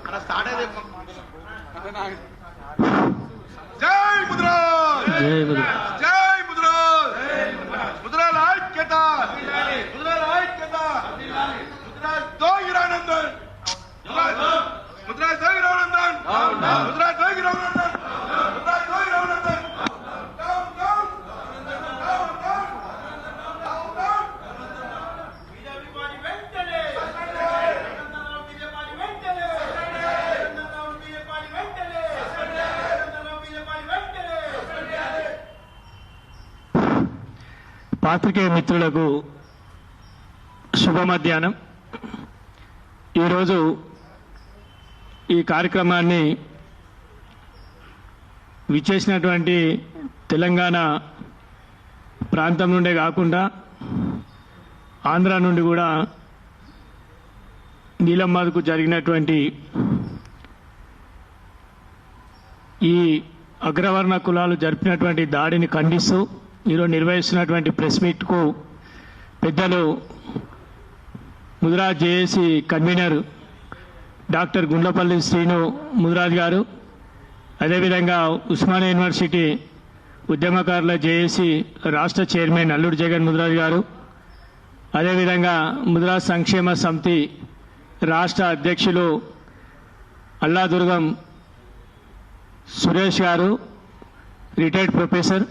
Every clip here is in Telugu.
जय मुद्राज, जय मुद्राज, जय मुद्राज, मुद्राज ऐक्यत, मुद्राज ऐक्यत, मुद्राज दो गिरानंदन, मुद्राज दो गिरानंदन, मुद्राज दो गिरानंदन, मुद्राज दो गिरानंदन। పాత్రికేయ మిత్రులకు శుభ మధ్యాహ్నం. ఈరోజు ఈ కార్యక్రమాన్ని విచ్చేసినటువంటి తెలంగాణ ప్రాంతం నుండే కాకుండా ఆంధ్ర నుండి కూడా నీలమ్మకు జరిగినటువంటి ఈ అగ్రవర్ణ కులాలు జరిపినటువంటి దాడిని ఖండిస్తూ ఈరోజు నిర్వహిస్తున్నటువంటి ప్రెస్ మీట్కు పెద్దలు Mudiraj JAC convener doctor Gundlapalli Srinu Mudiraj గారు, అదేవిధంగా ఉస్మానియా యూనివర్సిటీ ఉద్యమకారుల జేఏసీ రాష్ట్ర చైర్మన్ అల్లుడు జగన్ ముదిరాజ్ గారు, అదేవిధంగా ముదిరాజ్ సంక్షేమ సమితి రాష్ట్ర అధ్యక్షులు అల్లాదుర్గం సురేష్ గారు, రిటైర్డ్ ప్రొఫెసర్,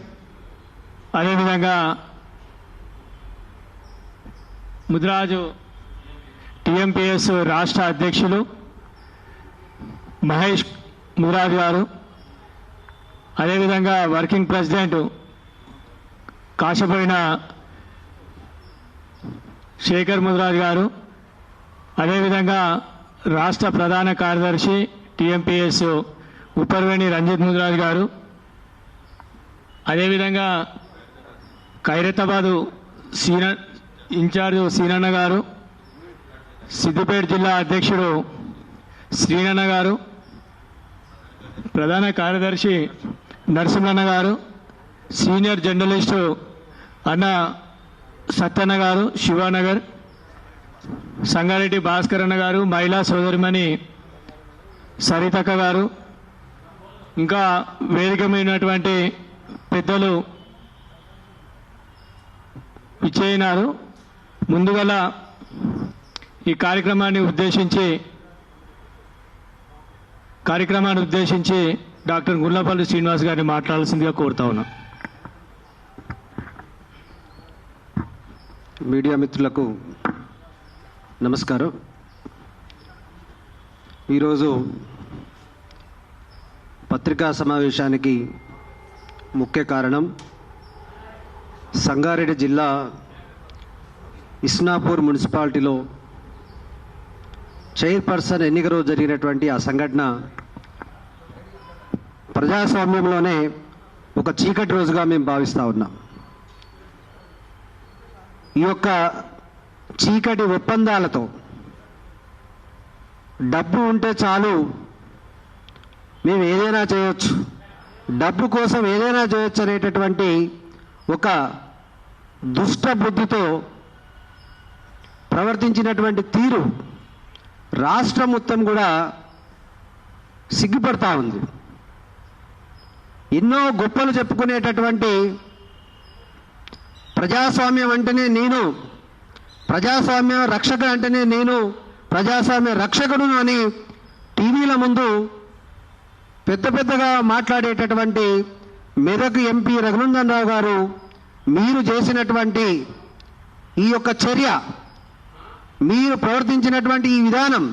అదేవిధంగా ముదిరాజు టీఎంపీఎస్ రాష్ట్ర అధ్యక్షులు మహేష్ ముదిరాజ్ గారు, అదేవిధంగా వర్కింగ్ ప్రెసిడెంట్ కాశపోయిన శేఖర్ ముదిరాజ్ గారు, అదేవిధంగా రాష్ట్ర ప్రధాన కార్యదర్శి టీఎంపీఎస్ ఉప్పర్వేణి రంజిత్ ముదిరాజ్ గారు, అదేవిధంగా ఖైరతాబాదు ఇన్ఛార్జ్ సీనన్న గారు, సిద్దిపేట జిల్లా అధ్యక్షుడు శ్రీనన్న గారు, ప్రధాన కార్యదర్శి నరసింహన్న గారు, సీనియర్ జర్నలిస్టు అన్న సత్యన్న గారు శివానగర్, సంగారెడ్డి భాస్కర్ అన్న గారు, మహిళా సోదరిమణి సరితక్క గారు, ఇంకా వేదికమైనటువంటి పెద్దలు ఇచ్చేయినారు. ముందుగల ఈ కార్యక్రమాన్ని ఉద్దేశించి డాక్టర్ గుండ్లపల్లి శ్రీనివాస్ గారిని మాట్లాడాల్సిందిగా కోరుతా ఉన్నా. మీడియా మిత్రులకు నమస్కారం. ఈరోజు పత్రికా సమావేశానికి ముఖ్య కారణం సంగారెడ్డి జిల్లా ఇస్నాపూర్ మున్సిపాలిటీలో చైర్పర్సన్ ఎన్నిక రోజు జరిగినటువంటి ఆ సంఘటన ప్రజాస్వామ్యంలోనే ఒక చీకటి రోజుగా మేము భావిస్తూ ఉన్నాం. ఈ యొక్క చీకటి ఒప్పందాలతో డబ్బు ఉంటే చాలు మేము ఏదైనా చేయొచ్చు, డబ్బు కోసం ఏదైనా చేయొచ్చు అనేటటువంటి ఒక దుష్ట బుద్ధితో ప్రవర్తించినటువంటి తీరు రాష్ట్రం మొత్తం కూడా సిగ్గుపడతా ఉంది. ఎన్నో గొప్పలు చెప్పుకునేటటువంటి ప్రజాస్వామ్యం అంటేనే నేను, ప్రజాస్వామ్య రక్షక అంటేనే నేను, ప్రజాస్వామ్య రక్షకుడు అని టీవీల ముందు పెద్దగా మాట్లాడేటటువంటి మెదక్ ఎంపీ రఘునందన్ రావు గారు, మీరు చేసినటువంటి ఈ యొక్క చర్య, మీరు ప్రవర్తించినటువంటి ఈ విధానం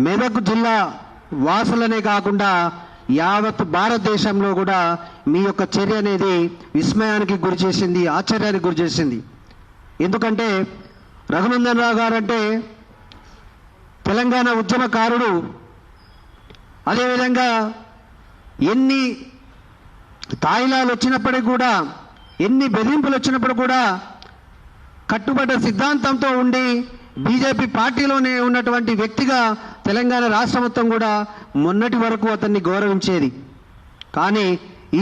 మెదక్ జిల్లా వాసులనే కాకుండా యావత్ భారతదేశంలో కూడా మీ యొక్క చర్య అనేది విస్మయానికి గురి చేసింది, ఆశ్చర్యానికి గురి చేసింది. ఎందుకంటే రఘునందన్ రావు గారు అంటే తెలంగాణ ఉద్యమకారుడు. అదేవిధంగా ఎన్ని తాయిలాలు వచ్చినప్పటికీ కూడా, ఎన్ని బెదిరింపులు వచ్చినప్పుడు కూడా కట్టుబడ్డ సిద్ధాంతంతో ఉండి బీజేపీ పార్టీలోనే ఉన్నటువంటి వ్యక్తిగా తెలంగాణ రాష్ట్రం మొత్తం కూడా మొన్నటి వరకు అతన్ని గౌరవించేది. కానీ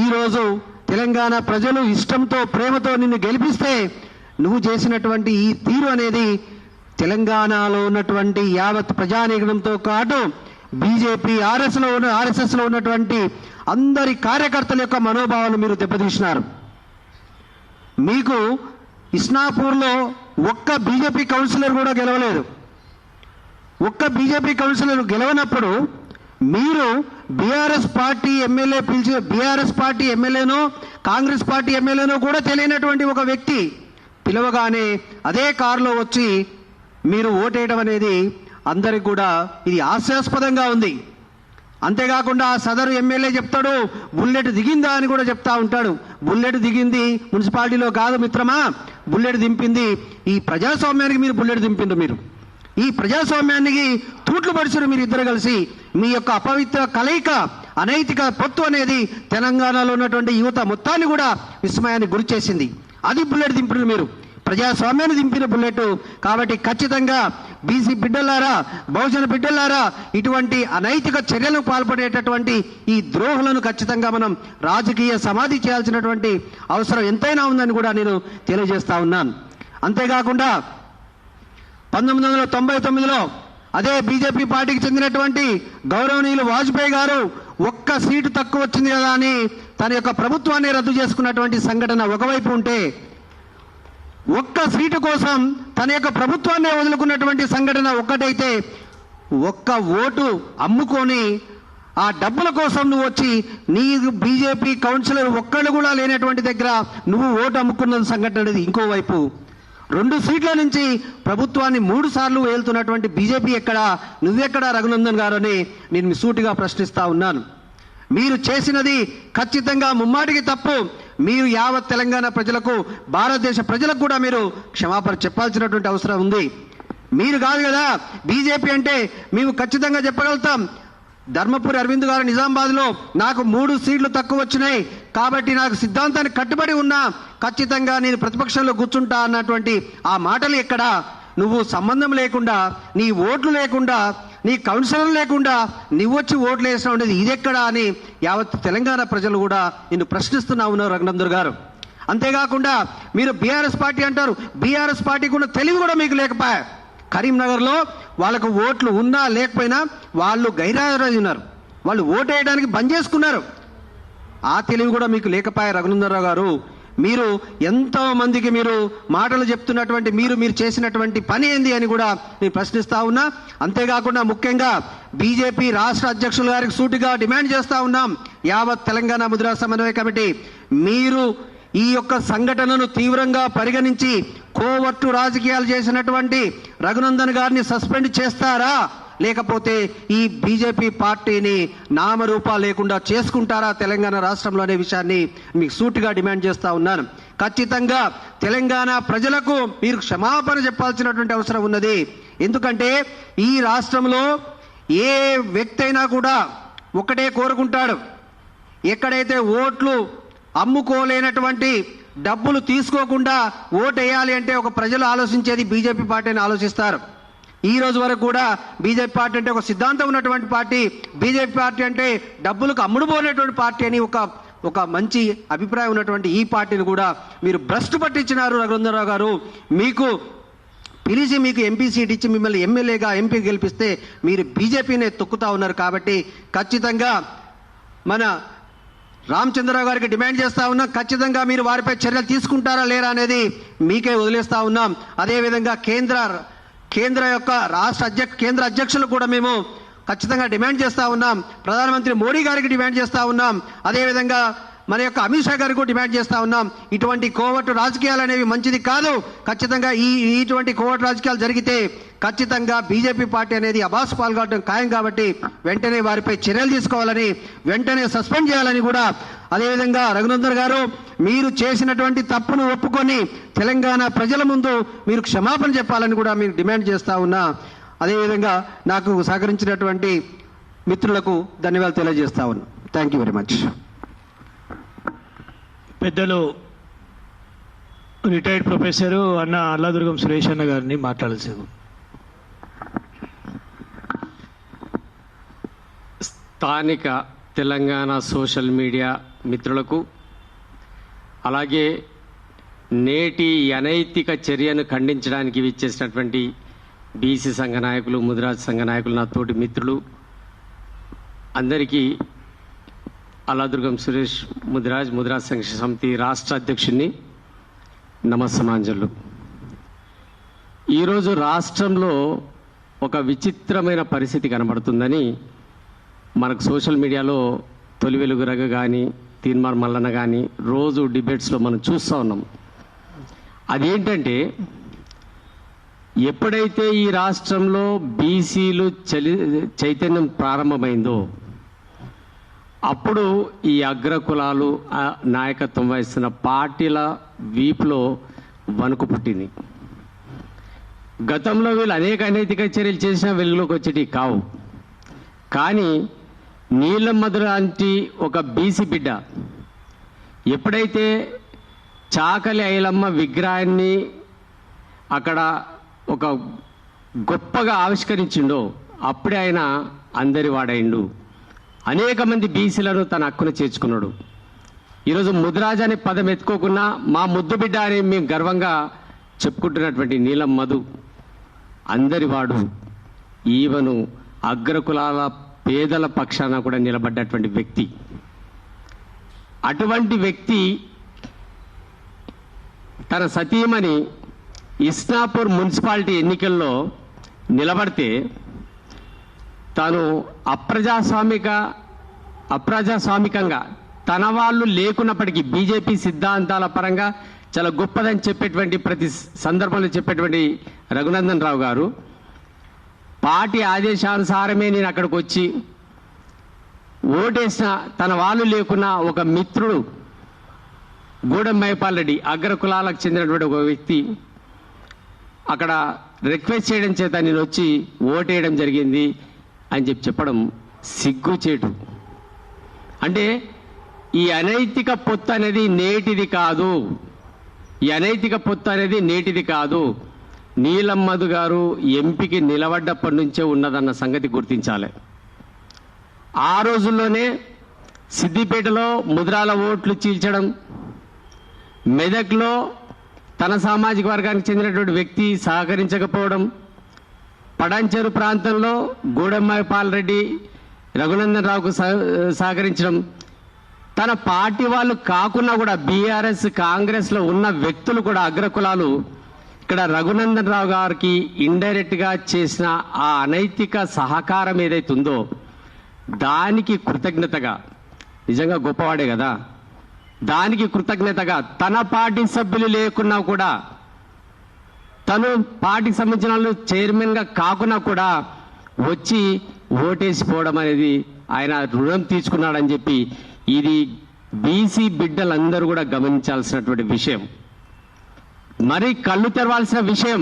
ఈరోజు తెలంగాణ ప్రజలు ఇష్టంతో ప్రేమతో నిన్ను గెలిపిస్తే నువ్వు చేసినటువంటి ఈ తీరు అనేది తెలంగాణలో ఉన్నటువంటి యావత్ ప్రజానీకంతో పాటు బీజేపీ ఆర్ఎస్ఎస్లో ఉన్నటువంటి అందరి కార్యకర్తల యొక్క మనోభావాలు మీరు దెబ్బతీసినారు. మీకు ఇస్నాపూర్లో ఒక్క బీజేపీ కౌన్సిలర్ కూడా గెలవలేదు. ఒక్క బీజేపీ కౌన్సిలర్ గెలవనప్పుడు మీరు బీఆర్ఎస్ పార్టీ ఎమ్మెల్యేనో కాంగ్రెస్ పార్టీ ఎమ్మెల్యేనో కూడా తెలియనటువంటి ఒక వ్యక్తి పిలవగానే అదే కారులో వచ్చి మీరు ఓటేయడం అనేది అందరికి కూడా ఇది హాస్యాస్పదంగా ఉంది. అంతేకాకుండా ఆ సదరు ఎమ్మెల్యే చెప్తాడు బుల్లెట్ దిగిందా అని కూడా చెప్తా ఉంటాడు. బుల్లెట్ దిగింది మున్సిపాలిటీలో కాదు మిత్రమా, బుల్లెట్ దింపింది ఈ ప్రజాస్వామ్యానికి మీరు బుల్లెట్ దింపిండు. మీరు ఈ ప్రజాస్వామ్యానికి తూట్లు పడిచారు మీరు ఇద్దరు కలిసి. మీ యొక్క అపవిత్ర కలయిక అనైతిక పొత్తు అనేది తెలంగాణలో ఉన్నటువంటి యువత మొత్తాన్ని కూడా విస్మయానికి గురి చేసింది. అది బుల్లెట్ దింపిన మీరు, ప్రజాస్వామ్యాన్ని దింపిన బుల్లెట్. కాబట్టి ఖచ్చితంగా బీసీ బిడ్డలారా, బహుజన బిడ్డలారా, ఇటువంటి అనైతిక చర్యలకు పాల్పడేటటువంటి ఈ ద్రోహులను ఖచ్చితంగా మనం రాజకీయ సమాధి చేయాల్సినటువంటి అవసరం ఎంతైనా ఉందని కూడా నేను తెలియజేస్తా ఉన్నాను. అంతేకాకుండా 1999లో అదే బీజేపీ పార్టీకి చెందినటువంటి గౌరవనీయులు వాజ్పేయి గారు ఒక్క సీటు తక్కువ వచ్చింది కదా అని తన యొక్క ప్రభుత్వాన్ని రద్దు చేసుకున్నటువంటి సంఘటన ఒకవైపు ఉంటే, ఒక్క సీటు కోసం తన యొక్క ప్రభుత్వాన్ని వదులుకున్నటువంటి సంఘటన ఒక్కటైతే, ఒక్క ఓటు అమ్ముకొని ఆ డబ్బుల కోసం నువ్వు వచ్చి నీ బీజేపీ కౌన్సిలర్ ఒక్కళ్ళు కూడా లేనటువంటి దగ్గర నువ్వు ఓటు అమ్ముకున్న సంఘటన అనేది ఇంకోవైపు. 2 సీట్ల నుంచి ప్రభుత్వాన్ని 3 సార్లు వేలుతున్నటువంటి బీజేపీ ఎక్కడా, నువ్వెక్కడా రఘునందన్ గారు అని నేను సూటిగా ప్రశ్నిస్తా ఉన్నాను. మీరు చేసినది ఖచ్చితంగా ముమ్మాటికి తప్పు. మీరు యావత్ తెలంగాణ ప్రజలకు, భారతదేశ ప్రజలకు కూడా మీరు క్షమాపణ చెప్పాల్సినటువంటి అవసరం ఉంది. మీరు కాదు కదా బీజేపీ అంటే మేము ఖచ్చితంగా చెప్పగలుగుతాం. ధర్మపురి అరవింద్ గారు నిజామాబాద్లో నాకు 3 సీట్లు తక్కువ వచ్చినాయి కాబట్టి నాకు సిద్ధాంతానికి కట్టుబడి ఉన్నా, ఖచ్చితంగా నేను ప్రతిపక్షంలో కూర్చుంటా అన్నటువంటి ఆ మాటలు ఎక్కడ? నువ్వు సంబంధం లేకుండా, నీ ఓట్లు లేకుండా, నీ కౌన్సిలర్ లేకుండా నువ్వు వచ్చి ఓట్లు వేసిన ఉండేది ఇదెక్కడా అని యావత్ తెలంగాణ ప్రజలు కూడా నిన్ను ప్రశ్నిస్తున్నా ఉన్నారు రఘునందన్ గారు. అంతేకాకుండా మీరు బీఆర్ఎస్ పార్టీ అంటారు. బీఆర్ఎస్ పార్టీకి ఉన్న తెలివి కూడా మీకు లేకపోయా. కరీంనగర్లో వాళ్ళకు ఓట్లు ఉన్నా లేకపోయినా వాళ్ళు గైరాజున్నారు, వాళ్ళు ఓటు వేయడానికి బంద్ చేసుకున్నారు. ఆ తెలివి కూడా మీకు లేకపోయా రఘునందనరావు గారు. మీరు ఎంతో మందికి మీరు మాటలు చెప్తున్నటువంటి మీరు చేసినటువంటి పని ఏంది అని కూడా నేను ప్రశ్నిస్తా ఉన్నా. అంతేకాకుండా ముఖ్యంగా బీజేపీ రాష్ట్ర అధ్యక్షుల గారికి సూటిగా డిమాండ్ చేస్తా ఉన్నాం. యావత్ తెలంగాణ ముద్రా సమన్వయ కమిటీ మీరు ఈ యొక్క సంఘటనను తీవ్రంగా పరిగణించి కోవట్టు రాజకీయాలు చేసినటువంటి రఘునందన్ గారిని సస్పెండ్ చేస్తారా, లేకపోతే ఈ బీజేపీ పార్టీని నామరూపా లేకుండా చేసుకుంటారా తెలంగాణ రాష్ట్రంలో అనే విషయాన్ని మీకు సూటిగా డిమాండ్ చేస్తా ఉన్నాను. ఖచ్చితంగా తెలంగాణ ప్రజలకు మీరు క్షమాపణ చెప్పాల్సినటువంటి అవసరం ఉన్నది. ఎందుకంటే ఈ రాష్ట్రంలో ఏ వ్యక్తి అయినా కూడా ఒకటే కోరుకుంటాడు, ఎక్కడైతే ఓట్లు అమ్ముకోలేనటువంటి, డబ్బులు తీసుకోకుండా ఓటు వేయాలి అంటే ఒక ప్రజలు ఆలోచించేది బీజేపీ పార్టీని ఆలోచిస్తారు. ఈ రోజు వరకు కూడా బీజేపీ పార్టీ అంటే ఒక సిద్ధాంతం ఉన్నటువంటి పార్టీ, బీజేపీ పార్టీ అంటే డబ్బులకు అమ్ముడుపోయినటువంటి పార్టీ అని ఒక మంచి అభిప్రాయం ఉన్నటువంటి ఈ పార్టీని కూడా మీరు భ్రష్టు పట్టించినారు రఘునందనరావు గారు. మీకు పిలిచి మీకు ఎంపీ సీట్ ఇచ్చి మిమ్మల్ని ఎమ్మెల్యేగా ఎంపీ గెలిపిస్తే మీరు బీజేపీనే తొక్కుతా ఉన్నారు. కాబట్టి ఖచ్చితంగా మన రామచంద్రరావు గారికి డిమాండ్ చేస్తా ఉన్నాం, ఖచ్చితంగా మీరు వారిపై చర్యలు తీసుకుంటారా లేరా అనేది మీకే వదిలేస్తా ఉన్నాం. అదేవిధంగా కేంద్ర యొక్క కేంద్ర అధ్యక్షులు కూడా మేము ఖచ్చితంగా డిమాండ్ చేస్తా ఉన్నాం. ప్రధానమంత్రి మోడీ గారికి డిమాండ్ చేస్తా ఉన్నాం. అదేవిధంగా మన యొక్క అమిత్ షా గారికి కూడా డిమాండ్ చేస్తా ఉన్నాం. ఇటువంటి కోవట్టు రాజకీయాలు అనేవి మంచిది కాదు. ఖచ్చితంగా ఇటువంటి కోవట్టు రాజకీయాలు జరిగితే ఖచ్చితంగా బీజేపీ పార్టీ అనేది అబాస్ పాల్గొనడం ఖాయం. కాబట్టి వెంటనే వారిపై చర్యలు తీసుకోవాలని, వెంటనే సస్పెండ్ చేయాలని కూడా, అదేవిధంగా రఘునందన్ గారు మీరు చేసినటువంటి తప్పును ఒప్పుకొని తెలంగాణ ప్రజల ముందు మీరు క్షమాపణ చెప్పాలని కూడా మీరు డిమాండ్ చేస్తా ఉన్నా. అదేవిధంగా నాకు సహకరించినటువంటి మిత్రులకు ధన్యవాదాలు తెలియజేస్తా ఉన్నా. Thank you very much. పెద్దలు రిటైర్డ్ ప్రొఫెసరు అన్న అల్లాదుర్గం సురేష్ అన్న గారిని మాట్లాడాల్సింది. స్థానిక తెలంగాణ సోషల్ మీడియా మిత్రులకు, అలాగే నేటి అనైతిక చర్యను ఖండించడానికి విచ్చేసినటువంటి బీసీ సంఘ నాయకులు, ముదిరాజ్ సంఘ నాయకులు, నా తోటి మిత్రులు అందరికీ అల్లాదుర్గం సురేష్ ముదిరాజ్ సంఘ సమితి రాష్ట్ర అధ్యక్షుడిని నమస్సమాంజలు. ఈరోజు రాష్ట్రంలో ఒక విచిత్రమైన పరిస్థితి కనబడుతుందని మనకు సోషల్ మీడియాలో తొలి వెలుగు రగ కానీ తీన్మార్ మల్లన్న కానీ రోజు డిబేట్స్లో మనం చూస్తూ ఉన్నాం. అదేంటంటే ఎప్పుడైతే ఈ రాష్ట్రంలో బీసీలు చైతన్యం ప్రారంభమైందో అప్పుడు ఈ అగ్రకులాలు నాయకత్వం వహిస్తున్న పార్టీల వీపులో వణుకు పుట్టింది. గతంలో వీళ్ళు అనేక అనైతిక చర్యలు చేసినా వెలుగులోకి వచ్చేటి కావు. కానీ నీలమ్మధు లాంటి ఒక బీసీ బిడ్డ ఎప్పుడైతే చాకలి ఐలమ్మ విగ్రహాన్ని అక్కడ ఒక గొప్పగా ఆవిష్కరించిండో అప్పుడే ఆయన అందరి వాడైండు. అనేక మంది బీసీలను తన హక్కును చేర్చుకున్నాడు. ఈరోజు ముదిరాజ్ అనే పదం ఎత్తుకోకుండా మా ముద్దు బిడ్డ అని మేము గర్వంగా చెప్పుకుంటున్నటువంటి నీలమ్మధు అందరి వాడు, ఈవను అగ్రకులాల పేదల పక్షాన కూడా నిలబడ్డటువంటి వ్యక్తి. అటువంటి వ్యక్తి తన సతీమణి ఇస్నాపూర్ మున్సిపాలిటీ ఎన్నికల్లో నిలబడితే తాను అప్రజాస్వామికంగా తన వాళ్ళు లేకున్నప్పటికీ బీజేపీ సిద్ధాంతాల పరంగా చాలా గొప్పదని చెప్పేటువంటి ప్రతి సందర్భంలో చెప్పేటువంటి రఘునందన్ రావు గారు పార్టీ ఆదేశానుసారమే నేను అక్కడికి వచ్చి ఓటేసిన తన వాళ్ళు లేకున్నా ఒక మిత్రుడు గూడెం మైపాల్ రెడ్డి అగ్రకులాలకు చెందినటువంటి ఒక వ్యక్తి అక్కడ రిక్వెస్ట్ చేయడం చేత నేను వచ్చి ఓటేయడం జరిగింది అని చెప్పడం సిగ్గుచేటు. అంటే ఈ అనైతిక పొత్తు అనేది నేటిది కాదు. ఈ అనైతిక పొత్తు అనేది నేటిది కాదు. నీలమ్మధు గారు ఎంపీకి నిలబడ్డప్పటి నుంచే ఉన్నదన్న సంగతి గుర్తించాలి. ఆ రోజుల్లోనే సిద్దిపేటలో ముద్రాల ఓట్లు చీల్చడం, మెదక్లో తన సామాజిక వర్గానికి చెందినటువంటి వ్యక్తి సహకరించకపోవడం, పడాంచెరు ప్రాంతంలో గూడెంపాల్ రెడ్డి రఘునందన్ రావుకు సహకరించడం, తన పార్టీ వాళ్ళు కాకున్నా కూడా బీఆర్ఎస్ కాంగ్రెస్లో ఉన్న వ్యక్తులు కూడా అగ్రకులాలు ఇక్కడ రఘునందన్ రావు గారికి ఇండైరెక్ట్గా చేసిన ఆ అనైతిక సహకారం ఏదైతే ఉందో దానికి కృతజ్ఞతగా, నిజంగా గొప్పవాడే కదా, దానికి కృతజ్ఞతగా తన పార్టీ సభ్యులు లేకున్నా కూడా తను పార్టీకి సంబంధించిన వాళ్ళు చైర్మన్గా కాకున్నా కూడా వచ్చి ఓటేసిపోవడం అనేది ఆయన రుణం తీసుకున్నాడని చెప్పి ఇది బీసీ బిడ్డలందరూ కూడా గమనించాల్సినటువంటి విషయం. మరి కళ్ళు తెరవాల్సిన విషయం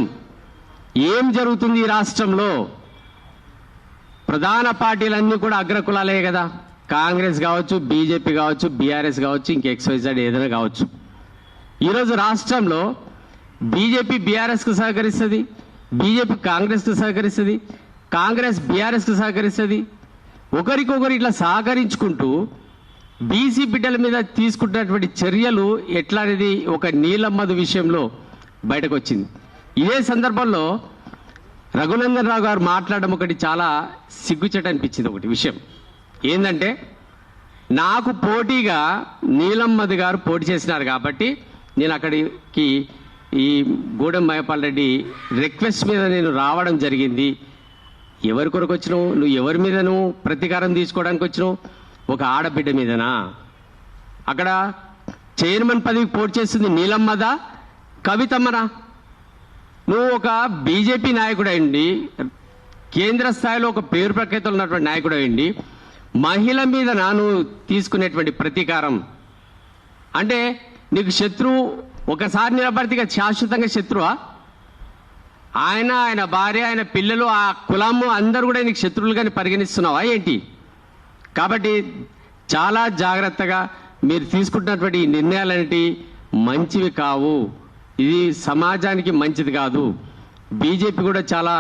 ఏం జరుగుతుంది ఈ రాష్ట్రంలో. ప్రధాన పార్టీలన్నీ కూడా అగ్రకులాలే కదా, కాంగ్రెస్ కావచ్చు, బీజేపీ కావచ్చు, బీఆర్ఎస్ కావచ్చు, ఇంక XYZ ఏదైనా కావచ్చు. ఈరోజు రాష్ట్రంలో బీజేపీ బీఆర్ఎస్కు సహకరిస్తుంది, బీజేపీ కాంగ్రెస్కు సహకరిస్తుంది, కాంగ్రెస్ బీఆర్ఎస్కు సహకరిస్తుంది. ఒకరికొకరు ఇట్లా సహకరించుకుంటూ బీసీ బిడ్డల మీద తీసుకుంటున్నటువంటి చర్యలు ఎట్లా అనేది ఒక నీలమ్మధు విషయంలో బయటకు వచ్చింది. ఇదే సందర్భంలో రఘునందన్ రావు గారు మాట్లాడడం ఒకటి చాలా సిగ్గుచేట అనిపించింది. ఒకటి విషయం ఏంటంటే, నాకు పోటీగా నీలమ్మధు గారు పోటీ చేసినారు కాబట్టి నేను అక్కడికి ఈ గూడెం మైపాల్ రెడ్డి రిక్వెస్ట్ మీద నేను రావడం జరిగింది. ఎవరి కొరకు వచ్చినావు నువ్వు? ఎవరి మీద నువ్వు ప్రతీకారం తీసుకోవడానికి వచ్చినావు? ఒక ఆడబిడ్డ మీదనా? అక్కడ చైర్మన్ పదవికి పోటీ చేస్తుంది నీలమ్మదా, కవితమ్మనా? నువ్వు ఒక బీజేపీ నాయకుడు అయ్యండి, కేంద్ర స్థాయిలో ఒక పేరు ప్రఖ్యాతులు ఉన్నటువంటి నాయకుడు అయ్యండి, మహిళ మీద నువ్వు తీసుకునేటువంటి ప్రతీకారం అంటే నీకు శత్రువు ఒకసారి నిలబడితే శాశ్వతంగా శత్రువా? ఆయన భార్య, ఆయన పిల్లలు, ఆ కులము అందరూ కూడా నీకు శత్రువులుగానే పరిగణిస్తున్నావా ఏంటి? కాబట్టి చాలా జాగ్రత్తగా మీరు తీసుకుంటున్నటువంటి ఈ నిర్ణయాలన్నిటి మంచివి కావు. ఇది సమాజానికి మంచిది కాదు. బీజేపీ కూడా చాలా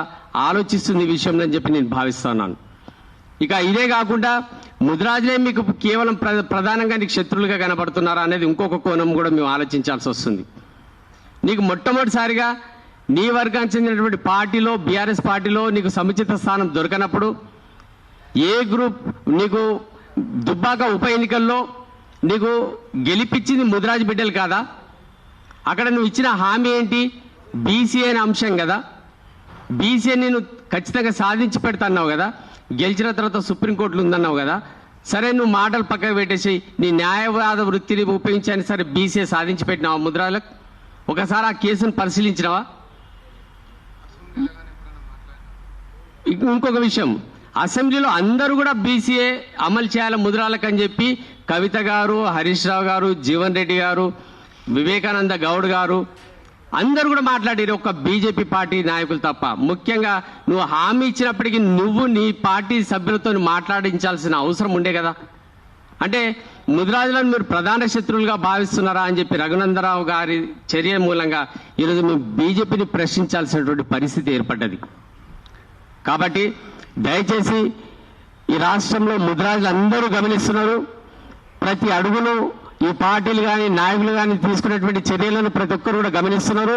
ఆలోచిస్తుంది ఈ విషయంలో అని చెప్పి నేను భావిస్తున్నాను. ఇక ఇదే కాకుండా ముదిరాజులే మీకు కేవలం ప్రధానంగా నీకు శత్రువులుగా కనబడుతున్నారా అనేది ఇంకొక కోణం కూడా మేము ఆలోచించాల్సి వస్తుంది. నీకు మొట్టమొదటిసారిగా నీ వర్గానికి చెందినటువంటి పార్టీలో బీఆర్ఎస్ పార్టీలో నీకు సముచిత స్థానం దొరకనప్పుడు ఏ గ్రూప్ నీకు దుబ్బాక ఉప ఎన్నికల్లో నీకు గెలిపించింది ముదిరాజు బిడ్డలు కాదా? అక్కడ నువ్వు ఇచ్చిన హామీ ఏంటి? బీసీ అనే అంశం కదా. బీసీ నేను ఖచ్చితంగా సాధించి పెడతాన్నావు కదా. గెలిచిన తర్వాత సుప్రీంకోర్టులో ఉందన్నావు కదా. సరే, నువ్వు మాటలు పక్కకు పెట్టేసి నీ న్యాయవాద వృత్తిని ఉపయోగించాను, సరే బీసీ సాధించి పెట్టినావా ముద్రాలకు? ఒకసారి ఆ కేసును పరిశీలించినావా? ఇంకొక విషయం, అసెంబ్లీలో అందరూ కూడా బీసీఏ అమలు చేయాలి ముద్రాలకు అని చెప్పి కవిత గారు, హరీష్ రావు గారు, జీవన్ రెడ్డి గారు, వివేకానంద గౌడ్ గారు అందరూ కూడా మాట్లాడారు, ఒక్క బీజేపీ పార్టీ నాయకులు తప్ప. ముఖ్యంగా నువ్వు హామీ ఇచ్చినప్పటికీ నువ్వు నీ పార్టీ సభ్యులతో మాట్లాడించాల్సిన అవసరం ఉండే కదా. అంటే ముదిరాజులను మీరు ప్రధాన శత్రువులుగా భావిస్తున్నారా అని చెప్పి రఘునందరావు గారి చర్య మూలంగా ఈరోజు మేము బీజేపీని ప్రశ్నించాల్సినటువంటి పరిస్థితి ఏర్పడ్డది. కాబట్టి దయచేసి ఈ రాష్ట్రంలో ముదిరాజులు అందరూ గమనిస్తున్నారు. ప్రతి అడుగును ఈ పార్టీలు కానీ నాయకులు కానీ తీసుకునేటువంటి చర్యలను ప్రతి ఒక్కరు కూడా గమనిస్తున్నారు.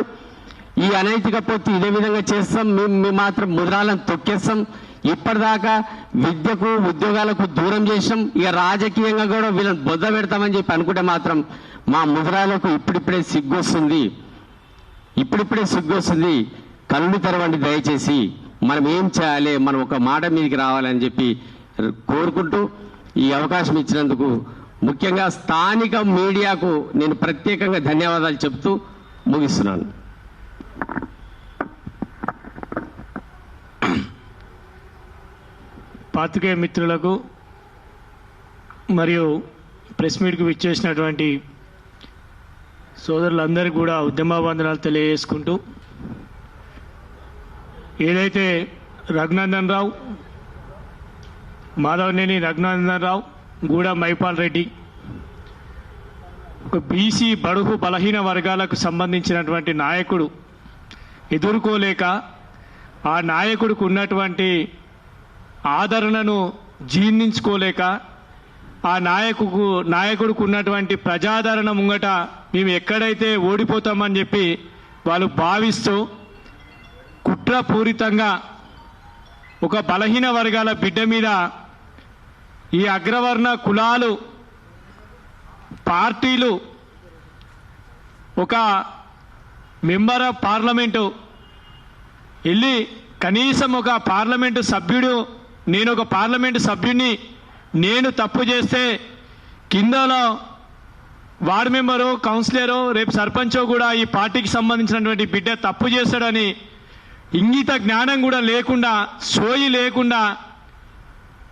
ఈ అనైతిక పొత్తు ఇదే విధంగా చేస్తాం, మేము మాత్రం ముదిరాలను తొక్కేస్తాం. ఇప్పటిదాకా విద్యకు ఉద్యోగాలకు దూరం చేసాం, ఇక రాజకీయంగా కూడా వీళ్ళని బొద్ద పెడతామని చెప్పి అనుకుంటే మాత్రం మా ముదిరాలకు ఇప్పుడిప్పుడే సిగ్గొస్తుంది. కళ్ళు తెరవండి దయచేసి. మనం ఏం చేయాలి, మనం ఒక మాట మీదకి రావాలని చెప్పి కోరుకుంటూ ఈ అవకాశం ఇచ్చినందుకు ముఖ్యంగా స్థానిక మీడియాకు నేను ప్రత్యేకంగా ధన్యవాదాలు చెప్తూ ముగిస్తున్నాను. పాత్రికేయ మిత్రులకు మరియు ప్రెస్ మీట్కు విచ్చేసినటువంటి సోదరులందరికీ కూడా ఉద్యమావందనాలు తెలియజేసుకుంటూ, ఏదైతే రఘునందన్ రావు, మాధవనేని రఘునందన్ రావు, గూడ మైపాల్ రెడ్డి ఒక బీసీ బడుగు బలహీన వర్గాలకు సంబంధించినటువంటి నాయకుడు ఎదుర్కోలేక ఆ నాయకుడికి ఉన్నటువంటి ఆదరణను జీర్ణించుకోలేక ఆ నాయకుడికి ఉన్నటువంటి ప్రజాదరణ ముంగట మేము ఎక్కడైతే ఓడిపోతామని చెప్పి వాళ్ళు భావిస్తూ కుట్రపూరితంగా ఒక బలహీన వర్గాల బిడ్డ మీద ఈ అగ్రవర్ణ కులాలు పార్టీలు ఒక మెంబర్ ఆఫ్ పార్లమెంటు వెళ్ళి కనీసం ఒక పార్లమెంటు సభ్యుడు, నేను ఒక పార్లమెంటు సభ్యుడిని, నేను తప్పు చేస్తే కిందలో వార్డు మెంబరు, కౌన్సిలరు, రేపు సర్పంచో కూడా ఈ పార్టీకి సంబంధించినటువంటి బిడ్డ తప్పు చేస్తాడని ఇంగిత జ్ఞానం కూడా లేకుండా, సోయి లేకుండా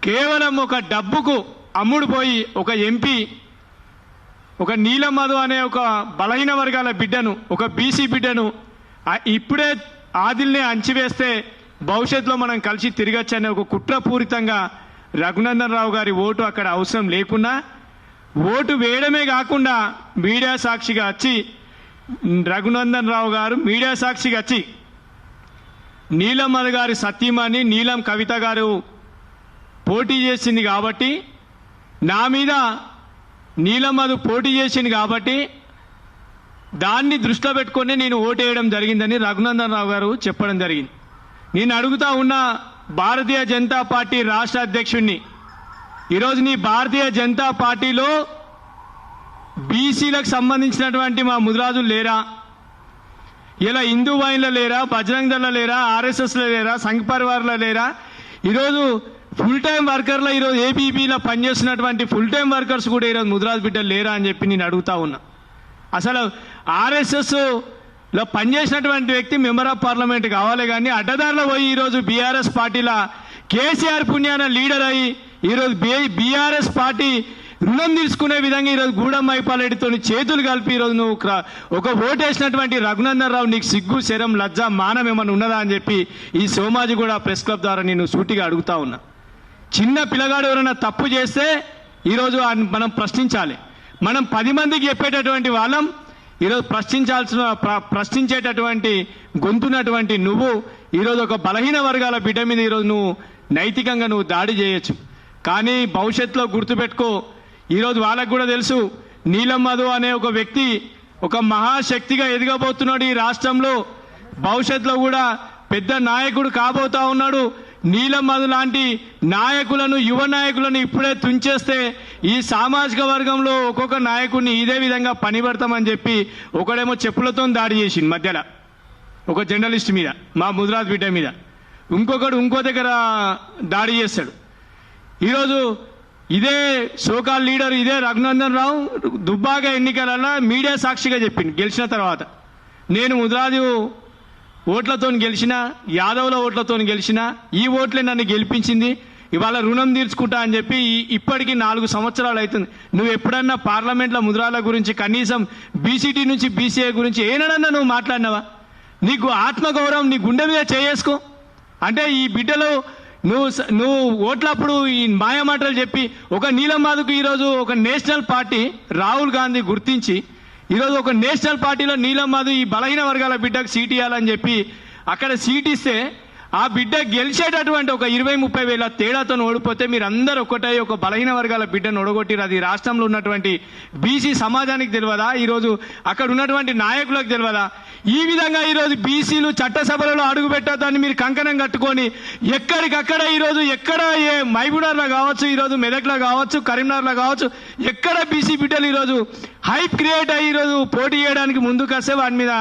కేవలం ఒక డబ్బుకు అమ్ముడు పోయి ఒక ఎంపీ, ఒక నీలం మధు అనే ఒక బలహీన వర్గాల బిడ్డను, ఒక బీసీ బిడ్డను ఇప్పుడే ఆదిల్నే అంచివేస్తే భవిష్యత్తులో మనం కలిసి తిరగచ్చనే ఒక కుట్రపూరితంగా రఘునందన్ రావు గారి ఓటు అక్కడ అవసరం లేకుండా, ఓటు వేయడమే కాకుండా మీడియా సాక్షిగా వచ్చి, రఘునందన్ రావు గారు మీడియా సాక్షిగా వచ్చి నీలం మధు గారి సతీమణి నీలం కవిత గారు పోటీ చేసింది కాబట్టి, నా మీద నీలం మధు పోటీ చేసింది కాబట్టి దాన్ని దృష్టిలో పెట్టుకొని నేను ఓటేయడం జరిగిందని రఘునందన్ రావు గారు చెప్పడం జరిగింది. నేను అడుగుతా ఉన్న భారతీయ జనతా పార్టీ రాష్ట్ర అధ్యక్షుడిని, ఈరోజు నీ భారతీయ జనతా పార్టీలో బీసీలకు సంబంధించినటువంటి మా ముదిరాజులు లేరా? ఇలా హిందూ వాహినిలో లేరా? బజరంగ్ దళలో లేరా? ఆర్ఎస్ఎస్లో లేరా? సంఘ్ పరివార్లో లేరా? ఈరోజు ఫుల్ టైం వర్కర్లో ఈరోజు ఏబీపీలో పనిచేస్తున్నటువంటి ఫుల్ టైం వర్కర్స్ కూడా ఈరోజు ముదిరాజు బిడ్డలు లేరా అని చెప్పి నేను అడుగుతా ఉన్నా. అసలు ఆర్ఎస్ఎస్లో పనిచేసినటువంటి వ్యక్తి మెంబర్ ఆఫ్ పార్లమెంట్ కావాలి, కానీ అడ్డదారిలో పోయి ఈరోజు బీఆర్ఎస్ పార్టీలో కేసీఆర్ పుణ్యాన లీడర్ అయ్యి ఈరోజు బీఆర్ఎస్ పార్టీ రుణం తీసుకునే విధంగా ఈరోజు గూడెం మైపాలరెడ్డితో చేతులు కలిపి ఈరోజు నువ్వు ఒక ఓటేసినటువంటి రఘునందన్ రావు, నీకు సిగ్గు, శరం, లజ్జ, మానం ఏమన్నా ఉన్నదా అని చెప్పి ఈ సోమాజిగూడ ప్రెస్ క్లబ్ ద్వారా నేను సూటిగా అడుగుతా ఉన్నా. చిన్న పిల్లగాడు ఎవరైనా తప్పు చేస్తే ఈరోజు మనం ప్రశ్నించాలి. మనం 10 మందికి చెప్పేటటువంటి వాళ్ళం ఈరోజు ప్రశ్నించేటటువంటి గొంతున్నటువంటి నువ్వు ఈరోజు ఒక బలహీన వర్గాల బిడ్డ మీద ఈరోజు నువ్వు నైతికంగా నువ్వు దాడి చేయొచ్చు. కానీ భవిష్యత్తులో గుర్తుపెట్టుకో, ఈరోజు వాళ్ళకు కూడా తెలుసు నీలం మధు అనే ఒక వ్యక్తి ఒక మహాశక్తిగా ఎదగబోతున్నాడు ఈ రాష్ట్రంలో. భవిష్యత్తులో కూడా పెద్ద నాయకుడు కాబోతా ఉన్నాడు. నీలం మధు లాంటి నాయకులను, యువ నాయకులను ఇప్పుడే తుంచేస్తే ఈ సామాజిక వర్గంలో ఒక్కొక్క నాయకుడిని ఇదే విధంగా పనిపడతామని చెప్పి ఒకడేమో చెప్పులతో దాడి చేసింది మధ్యలో ఒక జర్నలిస్ట్ మీద, మా ముదిరాజ్ బిడ్డ మీద. ఇంకొకడు ఇంకో దగ్గర దాడి చేస్తాడు. ఈరోజు ఇదే సోకాల్ లీడర్ ఇదే రఘునందన్ రావు దుబ్బాక ఎన్నికలలో మీడియా సాక్షిగా చెప్పింది గెలిచిన తర్వాత, నేను ముదిరాజు ఓట్లతో గెలిచిన, యాదవుల ఓట్లతో గెలిచిన, ఈ ఓట్లే నన్ను గెలిపించింది, ఇవాళ రుణం తీర్చుకుంటా అని చెప్పి ఇప్పటికీ 4 సంవత్సరాలు అవుతుంది. నువ్వు ఎప్పుడన్నా పార్లమెంట్లో ముదిరాల గురించి, కనీసం బీసీటీ నుంచి బీసీఏ గురించి ఏనాడన్నా నువ్వు మాట్లాడినావా? నీకు ఆత్మగౌరవం నీ గుండె మీద చేసుకో. అంటే ఈ బిడ్డలు నువ్వు ఓట్లప్పుడు ఈ మాయమాటలు చెప్పి ఒక నీలం మధుకు ఈరోజు ఒక నేషనల్ పార్టీ రాహుల్ గాంధీ గుర్తించి ఈరోజు ఒక నేషనల్ పార్టీలో నీలం మధు ఈ బలహీన వర్గాల బిడ్డకు సీట్ ఇవ్వాలని చెప్పి అక్కడ సీట్ ఇస్తే ఆ బిడ్డ గెలిచేటటువంటి ఒక 20-30 వేల తేడాతో ఓడిపోతే మీరు అందరూ ఒకటై ఒక బలహీన వర్గాల బిడ్డను ఓడగొట్టిరు. అది రాష్ట్రంలో ఉన్నటువంటి బీసీ సమాజానికి తెలియదా? ఈరోజు అక్కడ ఉన్నటువంటి నాయకులకు తెలియదా? ఈ విధంగా ఈరోజు బీసీలు చట్టసభలలో అడుగు పెట్టొద్దని మీరు కంకణం కట్టుకొని ఎక్కడికక్కడ ఈరోజు ఎక్కడ ఏ మహబూబ్నగర్లో కావచ్చు, ఈరోజు మెదక్లో కావచ్చు, కరీంనగర్లో కావచ్చు, ఎక్కడ బీసీ బిడ్డలు ఈరోజు హైప్ క్రియేట్ అయ్యి ఈరోజు పోటీ చేయడానికి ముందుకు వస్తే వాని మీద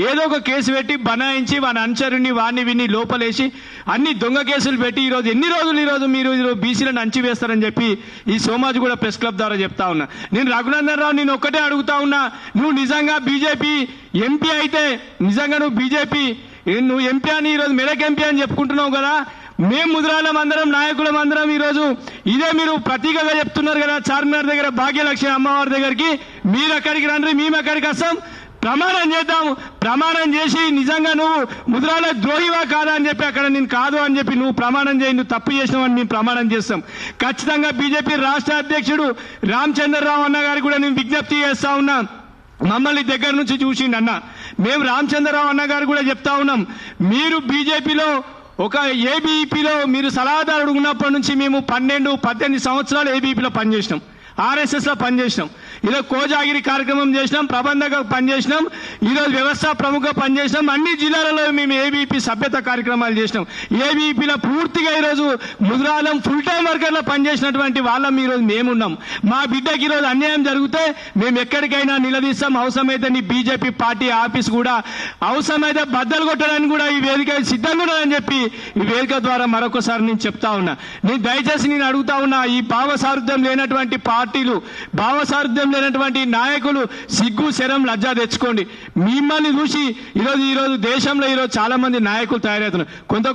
ఏదో ఒక కేసు పెట్టి బనాయించి వాని అనుచరుని వాడిని విని లోపలేసి అన్ని దొంగ కేసులు పెట్టి ఈరోజు ఎన్ని రోజులు ఈరోజు మీరు బీసీలను అంచివేస్తారని చెప్పి ఈ సోమాజ్ కూడా ప్రెస్ క్లబ్ ద్వారా చెప్తా ఉన్నా. నేను రఘునందన్ రావు నేను ఒక్కటే అడుగుతా ఉన్నా, నువ్వు నిజంగా బీజేపీ ఎంపీ అయితే, నిజంగా నువ్వు ఎంపీ అని ఈరోజు మెదక్ ఎంపీ అని చెప్పుకుంటున్నావు కదా, మేము ముదిరాలం అందరం నాయకులం అందరం ఈరోజు ఇదే మీరు ప్రతీకగా చెప్తున్నారు కదా, చార్మినార్ దగ్గర భాగ్యలక్ష్మి అమ్మవారి దగ్గరికి మీరు అక్కడికి రండి, మేము అక్కడికి వస్తాం, ప్రమాణం చేద్దాము. ప్రమాణం చేసి నిజంగా నువ్వు ముదిరాల ద్రోహివా కాదా అని చెప్పి అక్కడ నేను కాదు అని చెప్పి నువ్వు ప్రమాణం చేయి, నువ్వు తప్పు చేసినావని మేము ప్రమాణం చేస్తాం. ఖచ్చితంగా బీజేపీ రాష్ట్ర అధ్యక్షుడు రామచంద్రరావు అన్న గారికి కూడా నేను విజ్ఞప్తి చేస్తా ఉన్నాం. మమ్మల్ని దగ్గర నుంచి చూసిండు అన్న, మేము రామచంద్రరావు అన్న గారు కూడా చెప్తా ఉన్నాం, మీరు బీజేపీలో ఒక ఏబీపీలో మీరు సలహాదారుడు ఉన్నప్పటి నుంచి మేము 12-18 సంవత్సరాలు ఏబీపీలో పనిచేసినాం, ఆర్ఎస్ఎస్లో పనిచేసినాం, ఈరోజు కోజాగిరి కార్యక్రమం చేసినాం, ప్రబంధగా పనిచేసినాం, ఈరోజు వ్యవస్థ ప్రముఖ పనిచేసినాం, అన్ని జిల్లాలలో మేము ఏబీపీ సభ్యత కార్యక్రమాలు చేసినాం. ఏబీపీలో పూర్తిగా ఈరోజు ముదిరాలం ఫుల్ టైం వర్కర్లో పనిచేసినటువంటి వాళ్ళం ఈరోజు మేమున్నాం. మా బిడ్డకి ఈరోజు అన్యాయం జరిగితే మేము ఎక్కడికైనా నిలదీస్తాం. అవసరమైతే నీ బీజేపీ పార్టీ ఆఫీస్ కూడా అవసరమైతే బద్దలు కొట్టడానికి కూడా ఈ వేదిక సిద్ధంగా ఉన్నదని చెప్పి ఈ వేదిక ద్వారా మరొకసారి నేను చెప్తా ఉన్నా. నేను దయచేసి నేను అడుగుతా ఉన్నా, ఈ భావసారథ్యం లేనటువంటి పార్టీలు, భావసారథ్యం లేనటువంటి నాయకులు సిగ్గు శరం లజ్జ తెచ్చుకోండి. మిమ్మల్ని చూసి ఈరోజు దేశంలో ఈరోజు చాలా మంది నాయకులు తయారవుతున్నారు.